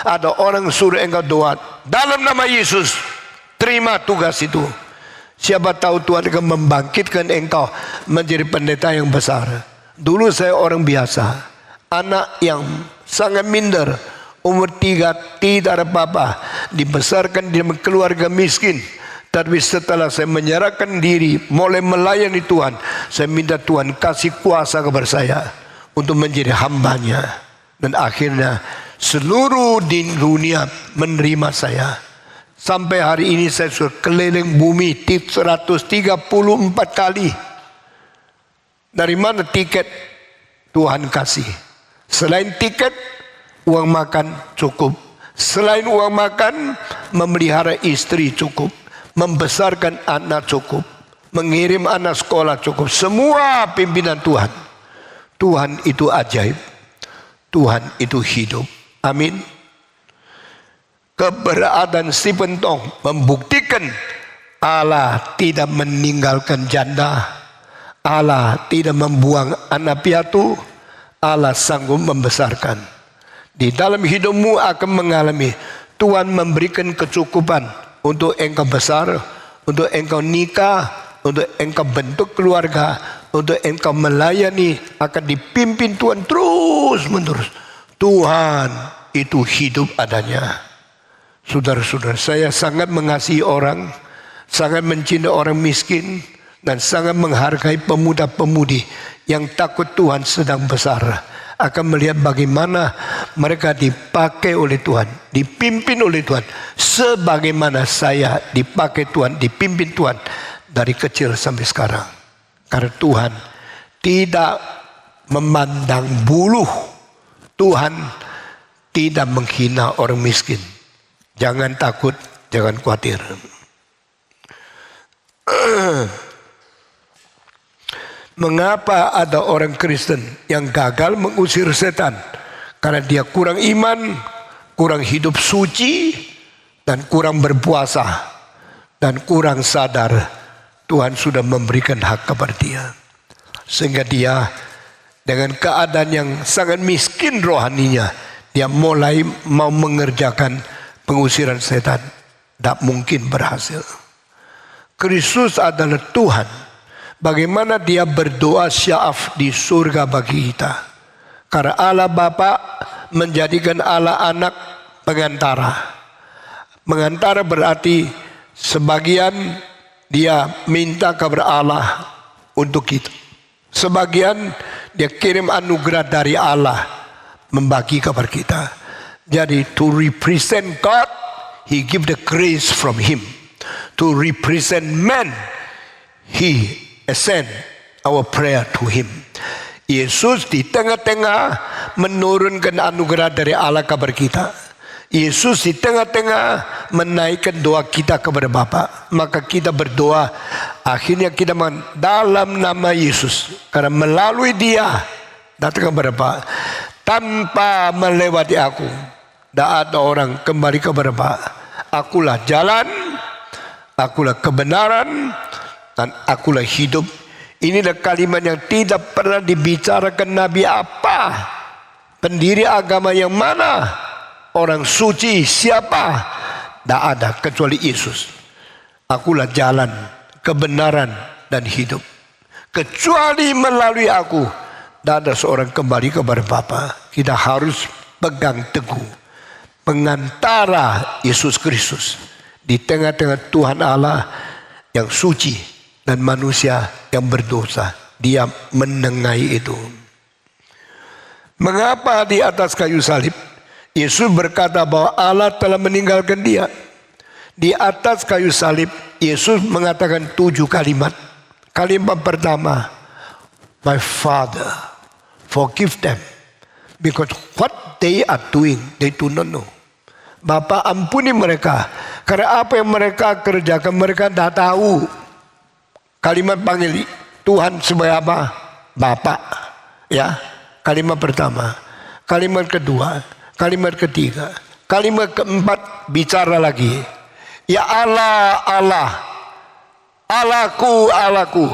Ada orang suruh engkau doa dalam nama Yesus. Terima tugas itu. Siapa tahu Tuhan akan membangkitkan engkau menjadi pendeta yang besar. Dulu saya orang biasa, anak yang sangat minder, umur 3 tidak ada apa-apa, dibesarkan di keluarga miskin. Tapi setelah saya menyerahkan diri, mulai melayani Tuhan, saya minta Tuhan kasih kuasa kepada saya untuk menjadi hambanya. Dan akhirnya seluruh di dunia menerima saya. Sampai hari ini saya sudah keliling bumi 134 kali. Dari mana tiket? Tuhan kasih. Selain tiket, uang makan cukup. Selain uang makan, memelihara istri cukup. Membesarkan anak cukup. Mengirim anak sekolah cukup. Semua pimpinan Tuhan. Tuhan itu ajaib. Tuhan itu hidup. Amin. Keberadaan Stephen Tong membuktikan Allah tidak meninggalkan janda. Allah tidak membuang anak piatu. Allah sanggup membesarkan. Di dalam hidupmu akan mengalami Tuhan memberikan kecukupan untuk engkau besar, untuk engkau nikah, untuk engkau bentuk keluarga, untuk engkau melayani, akan dipimpin Tuhan terus menerus. Tuhan itu hidup adanya. Saudara-saudara, saya sangat mengasihi orang, sangat mencintai orang miskin, dan sangat menghargai pemuda-pemudi yang takut Tuhan sedang besar. Akan melihat bagaimana mereka dipakai oleh Tuhan, dipimpin oleh Tuhan, sebagaimana saya dipakai Tuhan, dipimpin Tuhan dari kecil sampai sekarang. Karena Tuhan tidak memandang bulu, Tuhan tidak menghina orang miskin. Jangan takut, jangan khawatir. Mengapa ada orang Kristen yang gagal mengusir setan? Karena dia kurang iman, kurang hidup suci, dan kurang berpuasa, dan kurang sadar Tuhan sudah memberikan hak kepada dia. Sehingga dia dengan keadaan yang sangat miskin rohaninya, dia mulai mau mengerjakan pengusiran setan. Tak mungkin berhasil. Kristus adalah Tuhan. Bagaimana dia berdoa syaaf di surga bagi kita. Karena Allah Bapa menjadikan Allah Anak pengantara. Mengantara berarti sebagian dia minta kepada Allah untuk kita. Sebagian dia kirim anugerah dari Allah membagi kepada kita. Jadi to represent God, He give the grace from Him. To represent man, He send our prayer to Him. Yesus di tengah-tengah menurunkan anugerah dari Allah kepada kita. Yesus di tengah-tengah menaikkan doa kita kepada Bapa. Maka kita berdoa, akhirnya kita dalam nama Yesus. Karena melalui Dia datang kepada Bapa. Tanpa melewati aku, tidak ada orang kembali kepada Bapa. Akulah jalan, akulah kebenaran, dan akulah hidup. Inilah kalimat yang tidak pernah dibicarakan Nabi apa, pendiri agama yang mana, orang suci siapa. Tidak ada kecuali Yesus. Akulah jalan, kebenaran, dan hidup. Kecuali melalui aku, tidak ada seorang kembali kepada Bapa. Kita harus pegang teguh pengantara Yesus Kristus di tengah-tengah Tuhan Allah yang suci dan manusia yang berdosa. Dia menengahi itu. Mengapa di atas kayu salib Yesus berkata bahwa Allah telah meninggalkan dia? Di atas kayu salib Yesus mengatakan 7 kalimat. Kalimat pertama, My Father, forgive them, because what they are doing, they do not know. Bapa, ampuni mereka, karena apa yang mereka kerjakan mereka tidak tahu. Kalimat panggil Tuhan sebagai apa? Bapa. Ya, kalimat pertama. Kalimat kedua, kalimat ketiga, kalimat keempat bicara lagi. Ya Allah, Allah, Allahku, Allahku,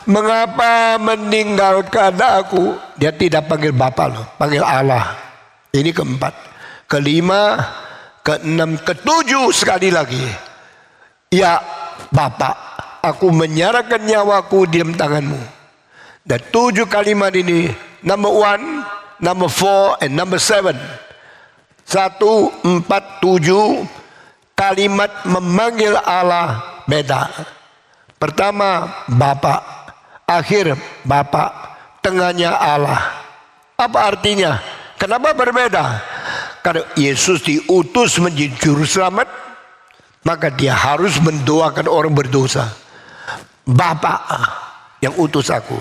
mengapa meninggalkan aku? Dia tidak panggil Bapa loh, panggil Allah. Ini keempat. Kelima, keenam, ketujuh sekali lagi. Ya Bapa, aku menyerahkan nyawaku di dalam tanganmu. Dan 7 kalimat ini, number 1, number 4, and number 7. 1, 4, 7 kalimat memanggil Allah beda. Pertama Bapa, akhir Bapa, tengahnya Allah. Apa artinya? Kenapa berbeda? Karena Yesus diutus menjadi juru selamat, maka dia harus mendoakan orang berdosa. Bapa yang utus aku.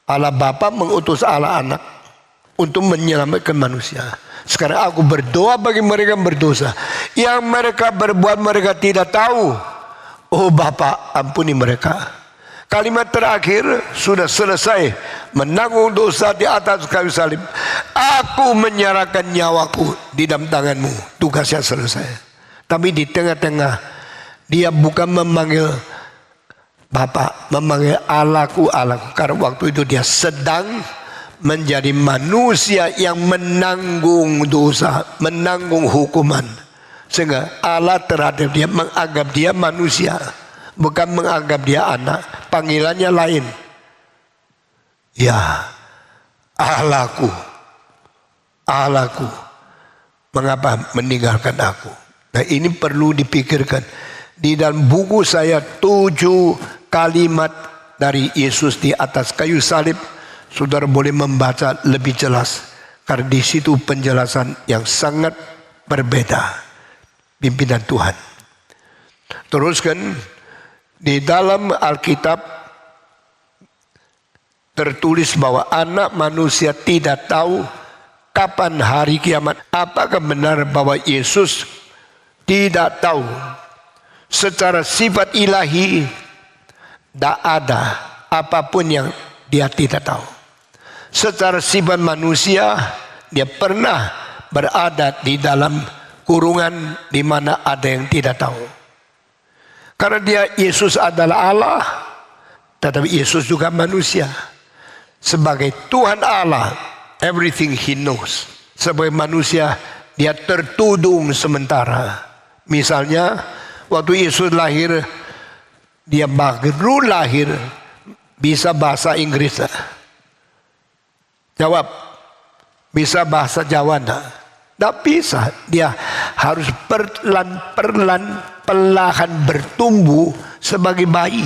Allah Bapa mengutus Allah Anak untuk menyelamatkan manusia. Sekarang aku berdoa bagi mereka yang berdosa, yang mereka berbuat mereka tidak tahu. Oh Bapa, ampuni mereka. Kalimat terakhir sudah selesai, menanggung dosa di atas kayu salib. Aku menyerahkan nyawaku di dalam tanganmu. Tugasnya selesai. Tapi di tengah-tengah dia bukan memanggil Bapa, memanggil Allahku, Allahku. Karena waktu itu dia sedang menjadi manusia yang menanggung dosa, menanggung hukuman. Sehingga Allah terhadap dia menganggap dia manusia, bukan menganggap dia anak. Panggilannya lain. Ya, Allahku, Allahku, mengapa meninggalkan aku? Nah, ini perlu dipikirkan. Di dalam buku saya 7 kalimat dari Yesus di atas kayu salib. Saudara boleh membaca lebih jelas, karena di situ penjelasan yang sangat berbeda pimpinan Tuhan. Teruskan, di dalam Alkitab tertulis bahwa anak manusia tidak tahu kapan hari kiamat. Apakah benar bahwa Yesus tidak tahu? Secara sifat ilahi, tidak ada apapun yang dia tidak tahu. Secara sifat manusia, dia pernah berada di dalam kurungan di mana ada yang tidak tahu. Karena dia, Yesus adalah Allah, tetapi Yesus juga manusia. Sebagai Tuhan Allah, everything He knows. Sebagai manusia, dia tertudung sementara. Misalnya, waktu Yesus lahir, dia baru lahir, bisa bahasa Inggris. Jawab, bisa bahasa Jawa enggak? Tidak bisa. Dia harus perlahan bertumbuh sebagai bayi.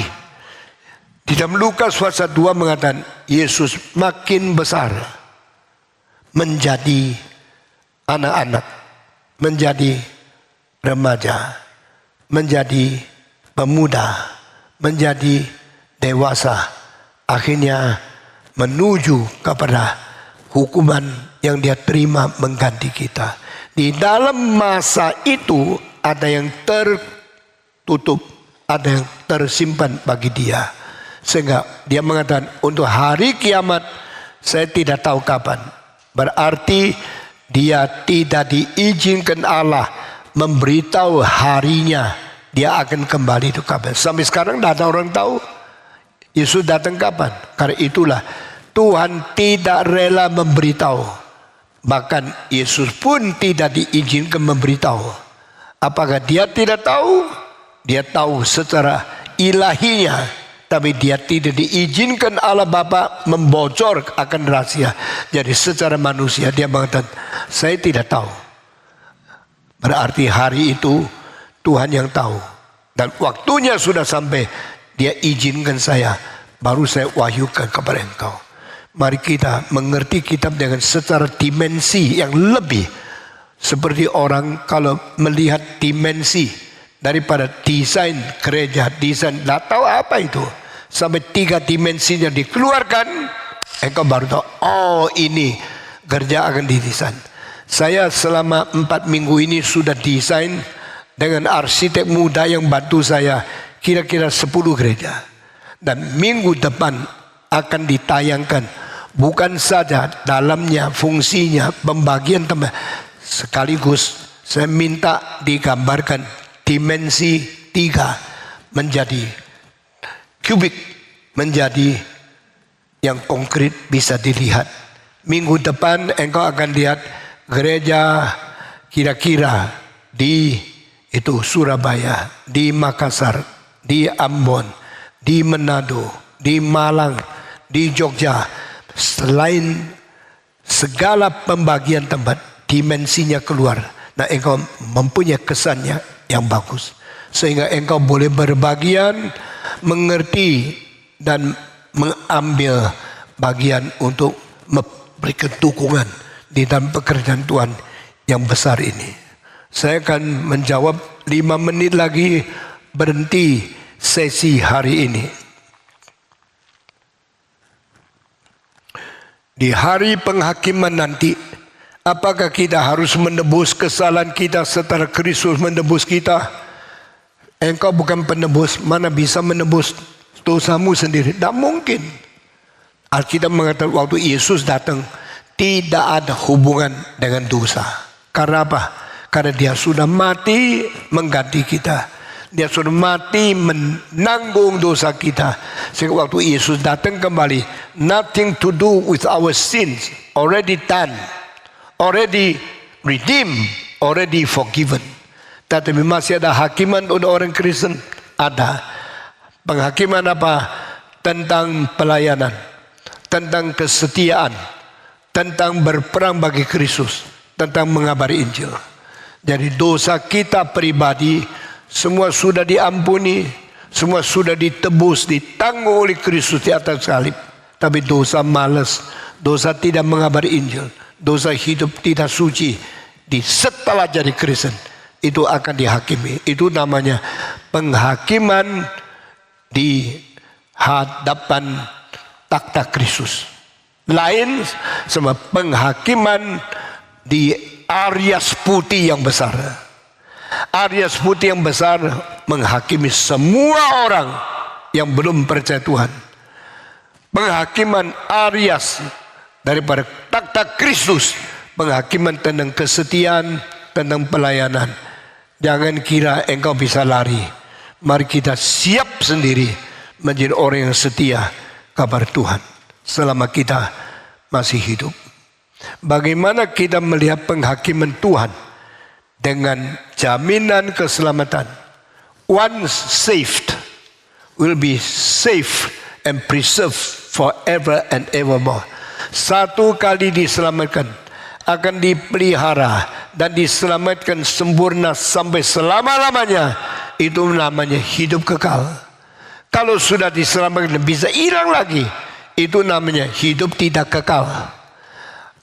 Di dalam Lukas pasal 2 mengatakan Yesus makin besar, menjadi anak-anak, menjadi remaja, menjadi pemuda, menjadi dewasa, akhirnya menuju kepada hukuman yang dia terima mengganti kita. Di dalam masa itu ada yang tertutup, ada yang tersimpan bagi dia. Sehingga dia mengatakan untuk hari kiamat saya tidak tahu kapan. Berarti dia tidak diizinkan Allah memberitahu harinya dia akan kembali itu kapan. Sampai sekarang tidak ada orang tahu Yesus datang kapan. Karena itulah Tuhan tidak rela memberitahu. Bahkan Yesus pun tidak diizinkan memberitahu. Apakah dia tidak tahu? Dia tahu secara ilahinya, tapi dia tidak diizinkan Allah Bapa membocor akan rahasia. Jadi secara manusia dia mengatakan, saya tidak tahu. Berarti hari itu Tuhan yang tahu. Dan waktunya sudah sampai, dia izinkan saya, baru saya wahyukan kepada engkau. Mari kita mengerti kitab dengan secara dimensi yang lebih. Seperti orang kalau melihat dimensi daripada desain gereja, desain, tidak tahu apa itu. Sampai 3 dimensinya dikeluarkan, engkau baru tahu, oh ini gereja akan didesain. Saya selama 4 minggu ini sudah desain dengan arsitek muda yang bantu saya kira-kira 10 gereja. Dan minggu depan akan ditayangkan. Bukan saja dalamnya, fungsinya, pembagian tempat. Sekaligus saya minta digambarkan dimensi 3 menjadi kubik, menjadi yang konkret bisa dilihat. Minggu depan engkau akan lihat gereja kira-kira di itu Surabaya, di Makassar, di Ambon, di Manado, di Malang, di Jogja, selain segala pembagian tempat, dimensinya keluar. Nah, engkau mempunyai kesannya yang bagus. Sehingga engkau boleh berbagian, mengerti, dan mengambil bagian untuk memberikan dukungan di dalam pekerjaan Tuhan yang besar ini. Saya akan menjawab 5 menit lagi, berhenti sesi hari ini. Di hari penghakiman nanti, apakah kita harus menebus kesalahan kita setelah Kristus menebus kita? Engkau bukan penebus, mana bisa menebus dosamu sendiri? Tidak mungkin. Alkitab mengatakan waktu Yesus datang, tidak ada hubungan dengan dosa. Karena apa? Karena dia sudah mati mengganti kita. Dia sudah mati menanggung dosa kita. Sehingga waktu Yesus datang kembali, nothing to do with our sins, already done, already redeemed, already forgiven. Tetapi masih ada hakiman untuk orang Kristen? Ada. Penghakiman apa? Tentang pelayanan, tentang kesetiaan, tentang berperang bagi Kristus, tentang mengabari Injil. Jadi dosa kita pribadi semua sudah diampuni, semua sudah ditebus, ditanggung oleh Kristus di atas salib. Tapi dosa malas, dosa tidak mengabari Injil, dosa hidup tidak suci di setelah jadi Kristen, itu akan dihakimi. Itu namanya penghakiman di hadapan takhta Kristus. Lain sama penghakiman di Aryas putih yang besar. Aryas putih yang besar menghakimi semua orang yang belum percaya Tuhan. Penghakiman Aryas daripada takhta Kristus, penghakiman tentang kesetiaan, tentang pelayanan. Jangan kira engkau bisa lari. Mari kita siap sendiri menjadi orang yang setia kabar Tuhan selama kita masih hidup. Bagaimana kita melihat penghakiman Tuhan dengan jaminan keselamatan? Once saved will be safe and preserved forever and evermore. Satu kali diselamatkan, akan dipelihara dan diselamatkan sempurna sampai selama-lamanya. Itu namanya hidup kekal. Kalau sudah diselamatkan bisa hilang lagi, itu namanya hidup tidak kekal.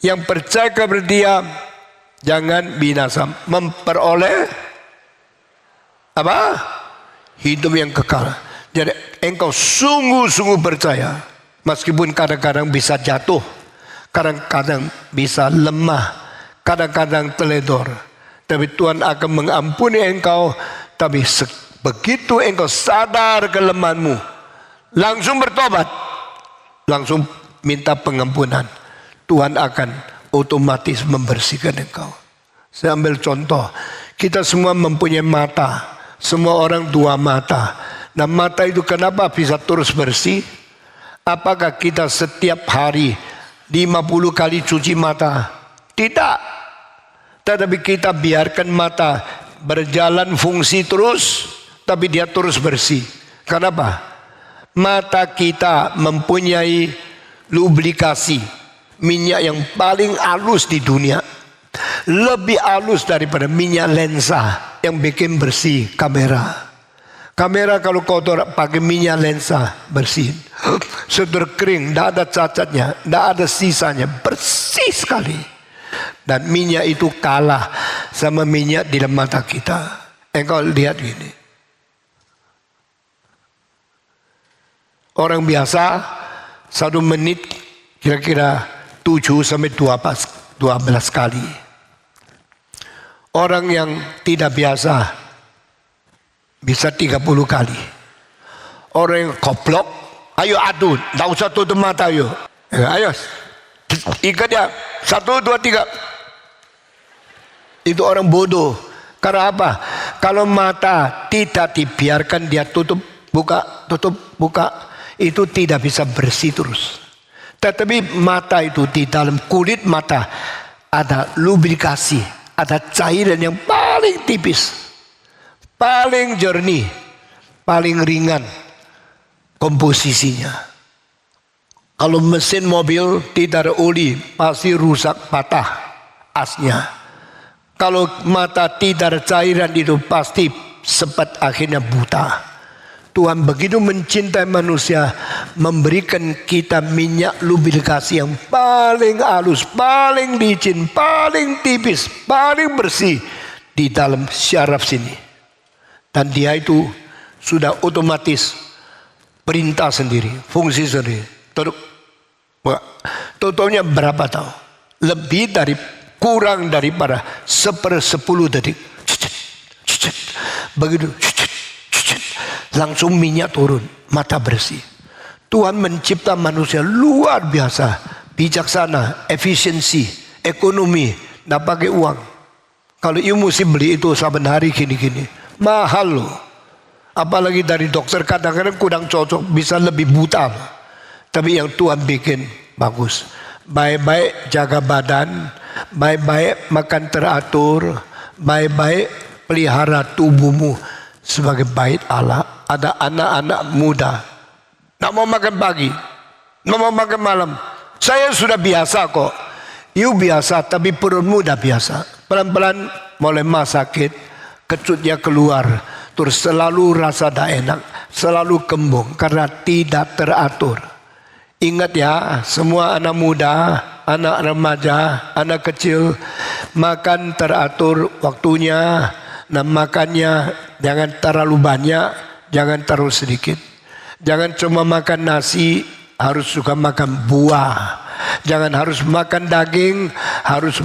Yang percaya kepada Dia jangan binasa, memperoleh apa? Hidup yang kekal. Jadi engkau sungguh-sungguh percaya, meskipun kadang-kadang bisa jatuh, kadang-kadang bisa lemah, kadang-kadang teledor, tapi Tuhan akan mengampuni engkau. Tapi begitu engkau sadar kelemahanmu, langsung bertobat, langsung minta pengampunan, Tuhan akan otomatis membersihkan engkau. Saya ambil contoh, kita semua mempunyai mata, semua orang 2 mata. Nah, mata itu kenapa bisa terus bersih? Apakah kita setiap hari 50 kali cuci mata? Tidak. Tetapi kita biarkan mata berjalan fungsi terus, tapi dia terus bersih. Kenapa? Mata kita mempunyai lubrikasi, minyak yang paling halus di dunia. Lebih halus daripada minyak lensa yang bikin bersih kamera. Kamera kalau kotor pakai minyak lensa bersihin. Sudah kering, tidak ada cacatnya, tidak ada sisanya, bersih sekali. Dan minyak itu kalah sama minyak di dalam mata kita. Engkau lihat gini. Orang biasa 1 menit kira-kira 7 sampai 12 kali. Orang yang tidak biasa bisa 30 kali. Orang yang koplok, ayo adu, tidak usah tutup mata ayo. Ayo, ikat dia, 1, 2, 3. Itu orang bodoh. Karena apa? Kalau mata tidak dibiarkan dia tutup, buka, itu tidak bisa bersih terus. Tetapi mata itu, di dalam kulit mata ada lubrikasi, ada cairan yang paling tipis, paling jernih, paling ringan komposisinya. Kalau mesin mobil tidak ada oli, pasti rusak, patah asnya. Kalau mata tidak ada cairan itu pasti sempat akhirnya buta. Tuhan begitu mencintai manusia, memberikan kita minyak lubrikasi yang paling halus, paling licin, paling tipis, paling bersih di dalam syaraf sini. Dan dia itu sudah otomatis perintah sendiri, fungsi sendiri. Totalnya berapa tahu? Lebih dari, kurang daripada 1/10 detik. Begitu langsung minyak turun, mata bersih. Tuhan mencipta manusia luar biasa, bijaksana, efisiensi, ekonomi, tidak pakai uang. Kalau you mesti beli itu saben hari gini-gini, mahal loh. Apalagi dari dokter kadang-kadang kurang cocok, bisa lebih buta. Tapi yang Tuhan bikin bagus. Baik-baik jaga badan, baik-baik makan teratur, baik-baik pelihara tubuhmu sebagai bait Allah. Ada anak-anak muda, nak mau makan pagi, nak mau makan malam. Saya sudah biasa kok. You biasa, tapi perutmu udah biasa. Pelan-pelan mulai sakit, kecutnya keluar, terus selalu rasa tak enak, selalu kembung karena tidak teratur. Ingat ya, semua anak muda, anak remaja, anak kecil, makan teratur waktunya. Nah, makannya jangan terlalu banyak, jangan terlalu sedikit. Jangan cuma makan nasi, harus juga makan buah. Jangan harus makan daging, harus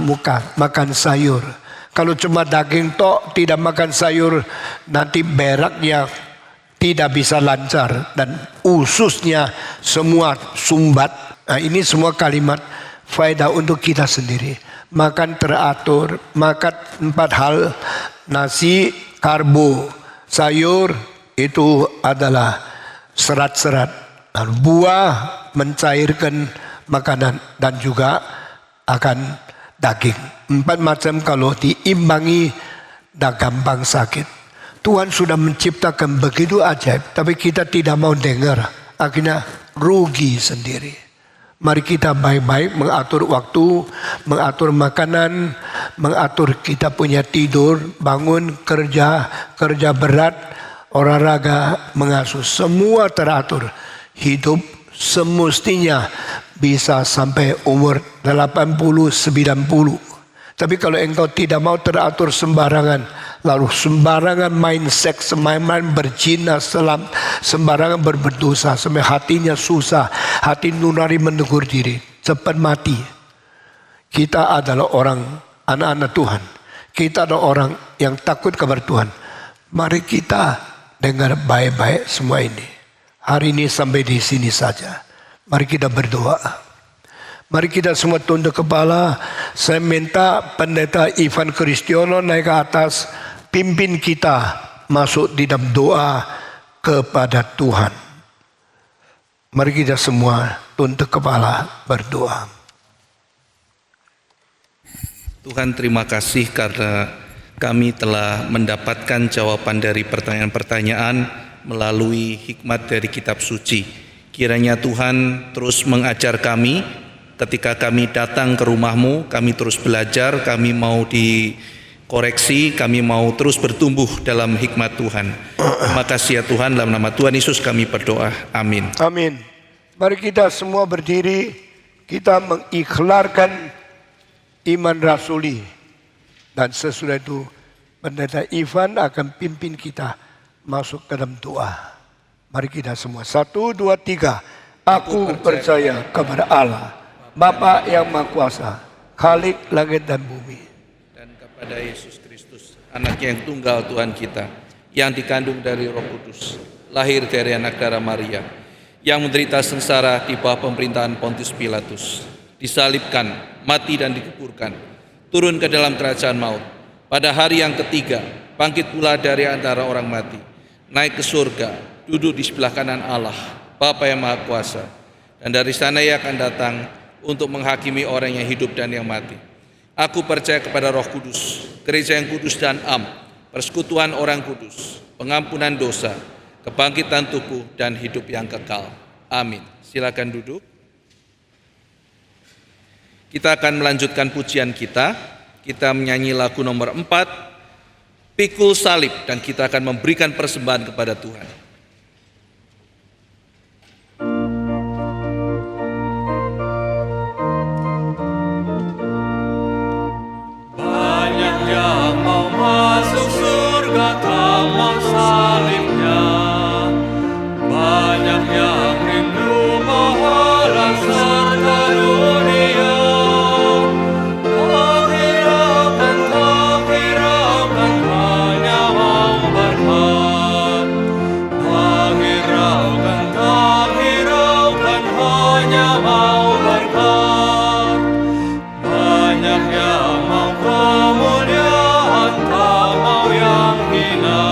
makan sayur. Kalau cuma daging tok, tidak makan sayur, nanti beraknya tidak bisa lancar dan ususnya semua sumbat. Nah, ini semua kalimat faedah untuk kita sendiri. Makan teratur, makan 4 hal. Nasi, karbo, sayur itu adalah serat-serat. Dan buah mencairkan makanan dan juga akan daging. 4 macam kalau diimbangi dah gampang sakit. Tuhan sudah menciptakan begitu ajaib, tapi kita tidak mau dengar. Akhirnya rugi sendiri. Mari kita baik-baik mengatur waktu, mengatur makanan, mengatur kita punya tidur, bangun, kerja berat, olahraga, mengasuh. Semua teratur. Hidup semestinya bisa sampai umur 80, 90. Tapi kalau engkau tidak mau teratur sembarangan, lalu sembarangan main seks, main berzina, sembarangan berdosa, sampai hatinya susah, hati nurani menegur diri, cepat mati. Kita adalah orang, anak-anak Tuhan. Kita adalah orang yang takut kepada Tuhan. Mari kita dengar baik-baik semua ini. Hari ini sampai di sini saja. Mari kita berdoa. Mari kita semua tunduk kepala. Saya minta Pendeta Ivan Kristiono naik ke atas, pimpin kita masuk di dalam doa kepada Tuhan. Mari kita semua tunduk kepala berdoa.
Tuhan, terima kasih karena kami telah mendapatkan jawaban dari pertanyaan-pertanyaan melalui hikmat dari kitab suci. Kiranya Tuhan terus mengajar kami. Ketika kami datang ke rumah-Mu, kami terus belajar, kami mau dikoreksi, kami mau terus bertumbuh dalam hikmat Tuhan. Terima kasih ya Tuhan, dalam nama Tuhan Yesus kami berdoa. Amin.
Amin. Mari kita semua berdiri, kita mengikhlarkan iman rasuli. Dan sesudah itu Pendeta Ivan akan pimpin kita masuk ke dalam doa. Mari kita semua, 1, 2, 3. Aku percaya kepada Allah, Bapa yang Maha Kuasa, Khalik langit dan bumi,
dan kepada Yesus Kristus, Anak yang tunggal Tuhan kita, yang dikandung dari Roh Kudus, lahir dari anak darah Maria, yang menderita sengsara di bawah pemerintahan Pontius Pilatus, disalibkan, mati dan dikuburkan, turun ke dalam kerajaan maut, pada hari yang ketiga bangkit pula dari antara orang mati, naik ke surga, duduk di sebelah kanan Allah, Bapa yang Maha Kuasa, dan dari sana Ia akan datang untuk menghakimi orang yang hidup dan yang mati. Aku percaya kepada Roh Kudus, gereja yang kudus dan am, persekutuan orang kudus, pengampunan dosa, kebangkitan tubuh dan hidup yang kekal. Amin. Silakan duduk. Kita akan melanjutkan pujian kita. Kita menyanyi lagu nomor 4, Pikul Salib, dan kita akan memberikan persembahan kepada Tuhan.
Banyak yang mau masuk surga tak mau salibnya. Banyak yang rindu pahala serta dunia. Tak hiraukan hanya mau berkat. Tak hiraukan hanya mau berkat. Banyak yang mau kemuliaan, tak mau yang hina.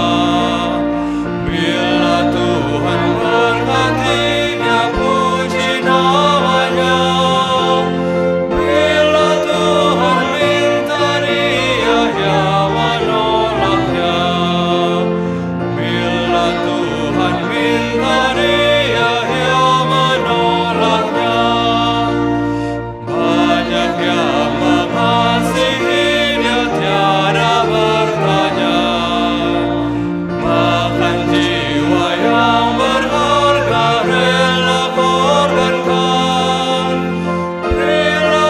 Bila Tuhan berkati, Dia puji namanya. Bila Tuhan minta, Dia yang menolaknya. Bila Tuhan minta, Dia yang menolaknya. Banyak yang mengasihi Dia tiada bertanya. Bahkan jiwa yang berharga rela korbankan. Bila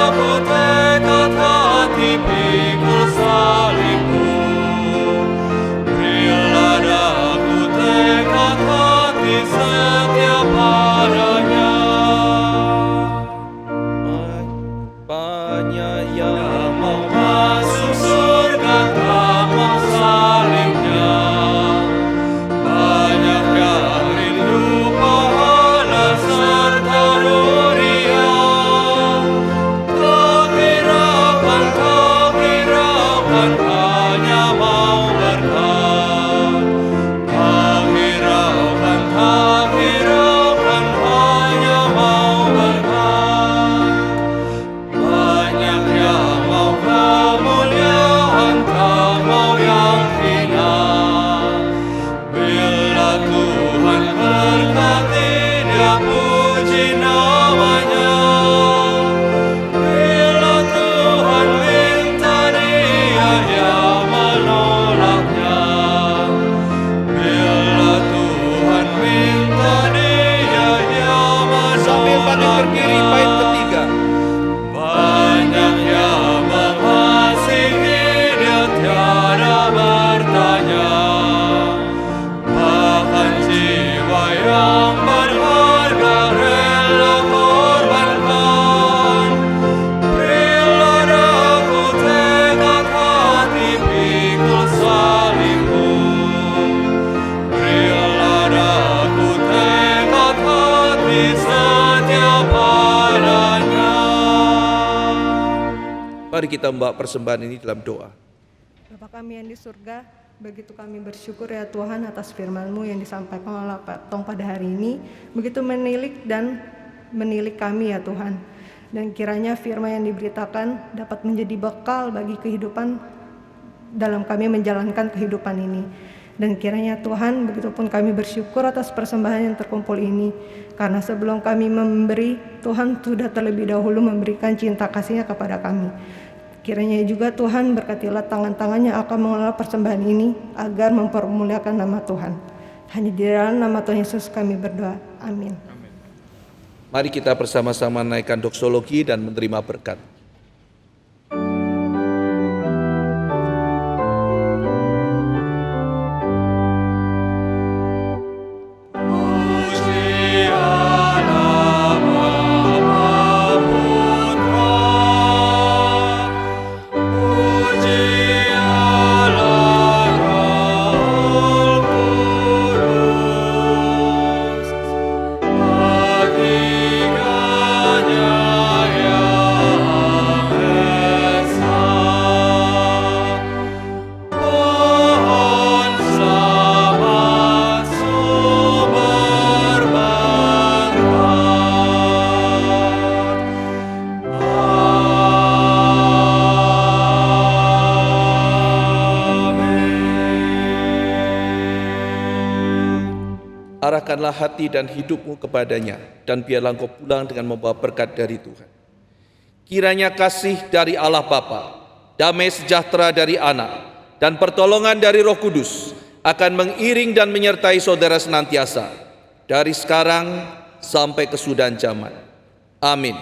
aku tekad hati pikul salibmu. Bila aku tekad hati setia padanya.
Banyak yang
Yang mau masuk surga tak mau salibnya. Banyak yang rindu pahala serta dunia. Tak hiraukan hanya mau berkat. Tak hiraukan hanya mau berkat. Banyak yang mau kemuliaan, tak mau yang hina. Bila Tuhan berkati, Dia puji namanya. Bila Tuhan minta, Dia yang menolaknya. Bila Tuhan minta, Dia yang
sambil pandang ke kiri, bait
menolaknya.
ketiga.
Banyak yang mengasihi Dia tiada bertanya. Bahkan jiwa yang berharga rela korbankan. Bila aku tekad hati pikul salibmu. Bila aku tekad hati setia padanya.
Mari kita membawa persembahan ini dalam doa.
Bapa kami yang di surga, begitu kami bersyukur ya Tuhan atas firman-Mu yang disampaikan oleh Pak Tong pada hari ini. Begitu menilik kami ya Tuhan. Dan kiranya firman yang diberitakan dapat menjadi bekal bagi kehidupan dalam kami menjalankan kehidupan ini. Dan kiranya Tuhan, begitupun kami bersyukur atas persembahan yang terkumpul ini. Karena sebelum kami memberi, Tuhan sudah terlebih dahulu memberikan cinta kasih-Nya kepada kami. Kiranya juga Tuhan berkatilah tangan-tangannya akan mengelola persembahan ini agar mempermuliakan nama Tuhan. Hanya di dalam nama Tuhan Yesus kami berdoa. Amin.
Mari kita bersama-sama naikkan doksologi dan menerima berkat. Arahkanlah hati dan hidupmu kepadanya, dan biarlah engkau pulang dengan membawa berkat dari Tuhan. Kiranya kasih dari Allah Bapa, damai sejahtera dari Anak, dan pertolongan dari Roh Kudus akan mengiring dan menyertai saudara senantiasa, dari sekarang sampai kesudahan zaman. Amin.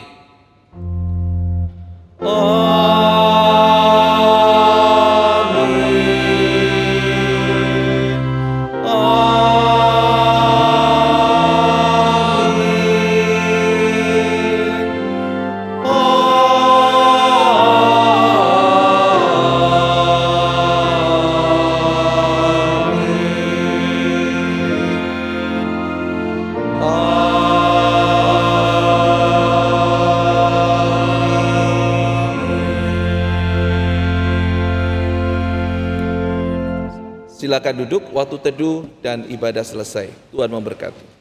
Silakan duduk, waktu teduh dan ibadah selesai. Tuhan memberkati.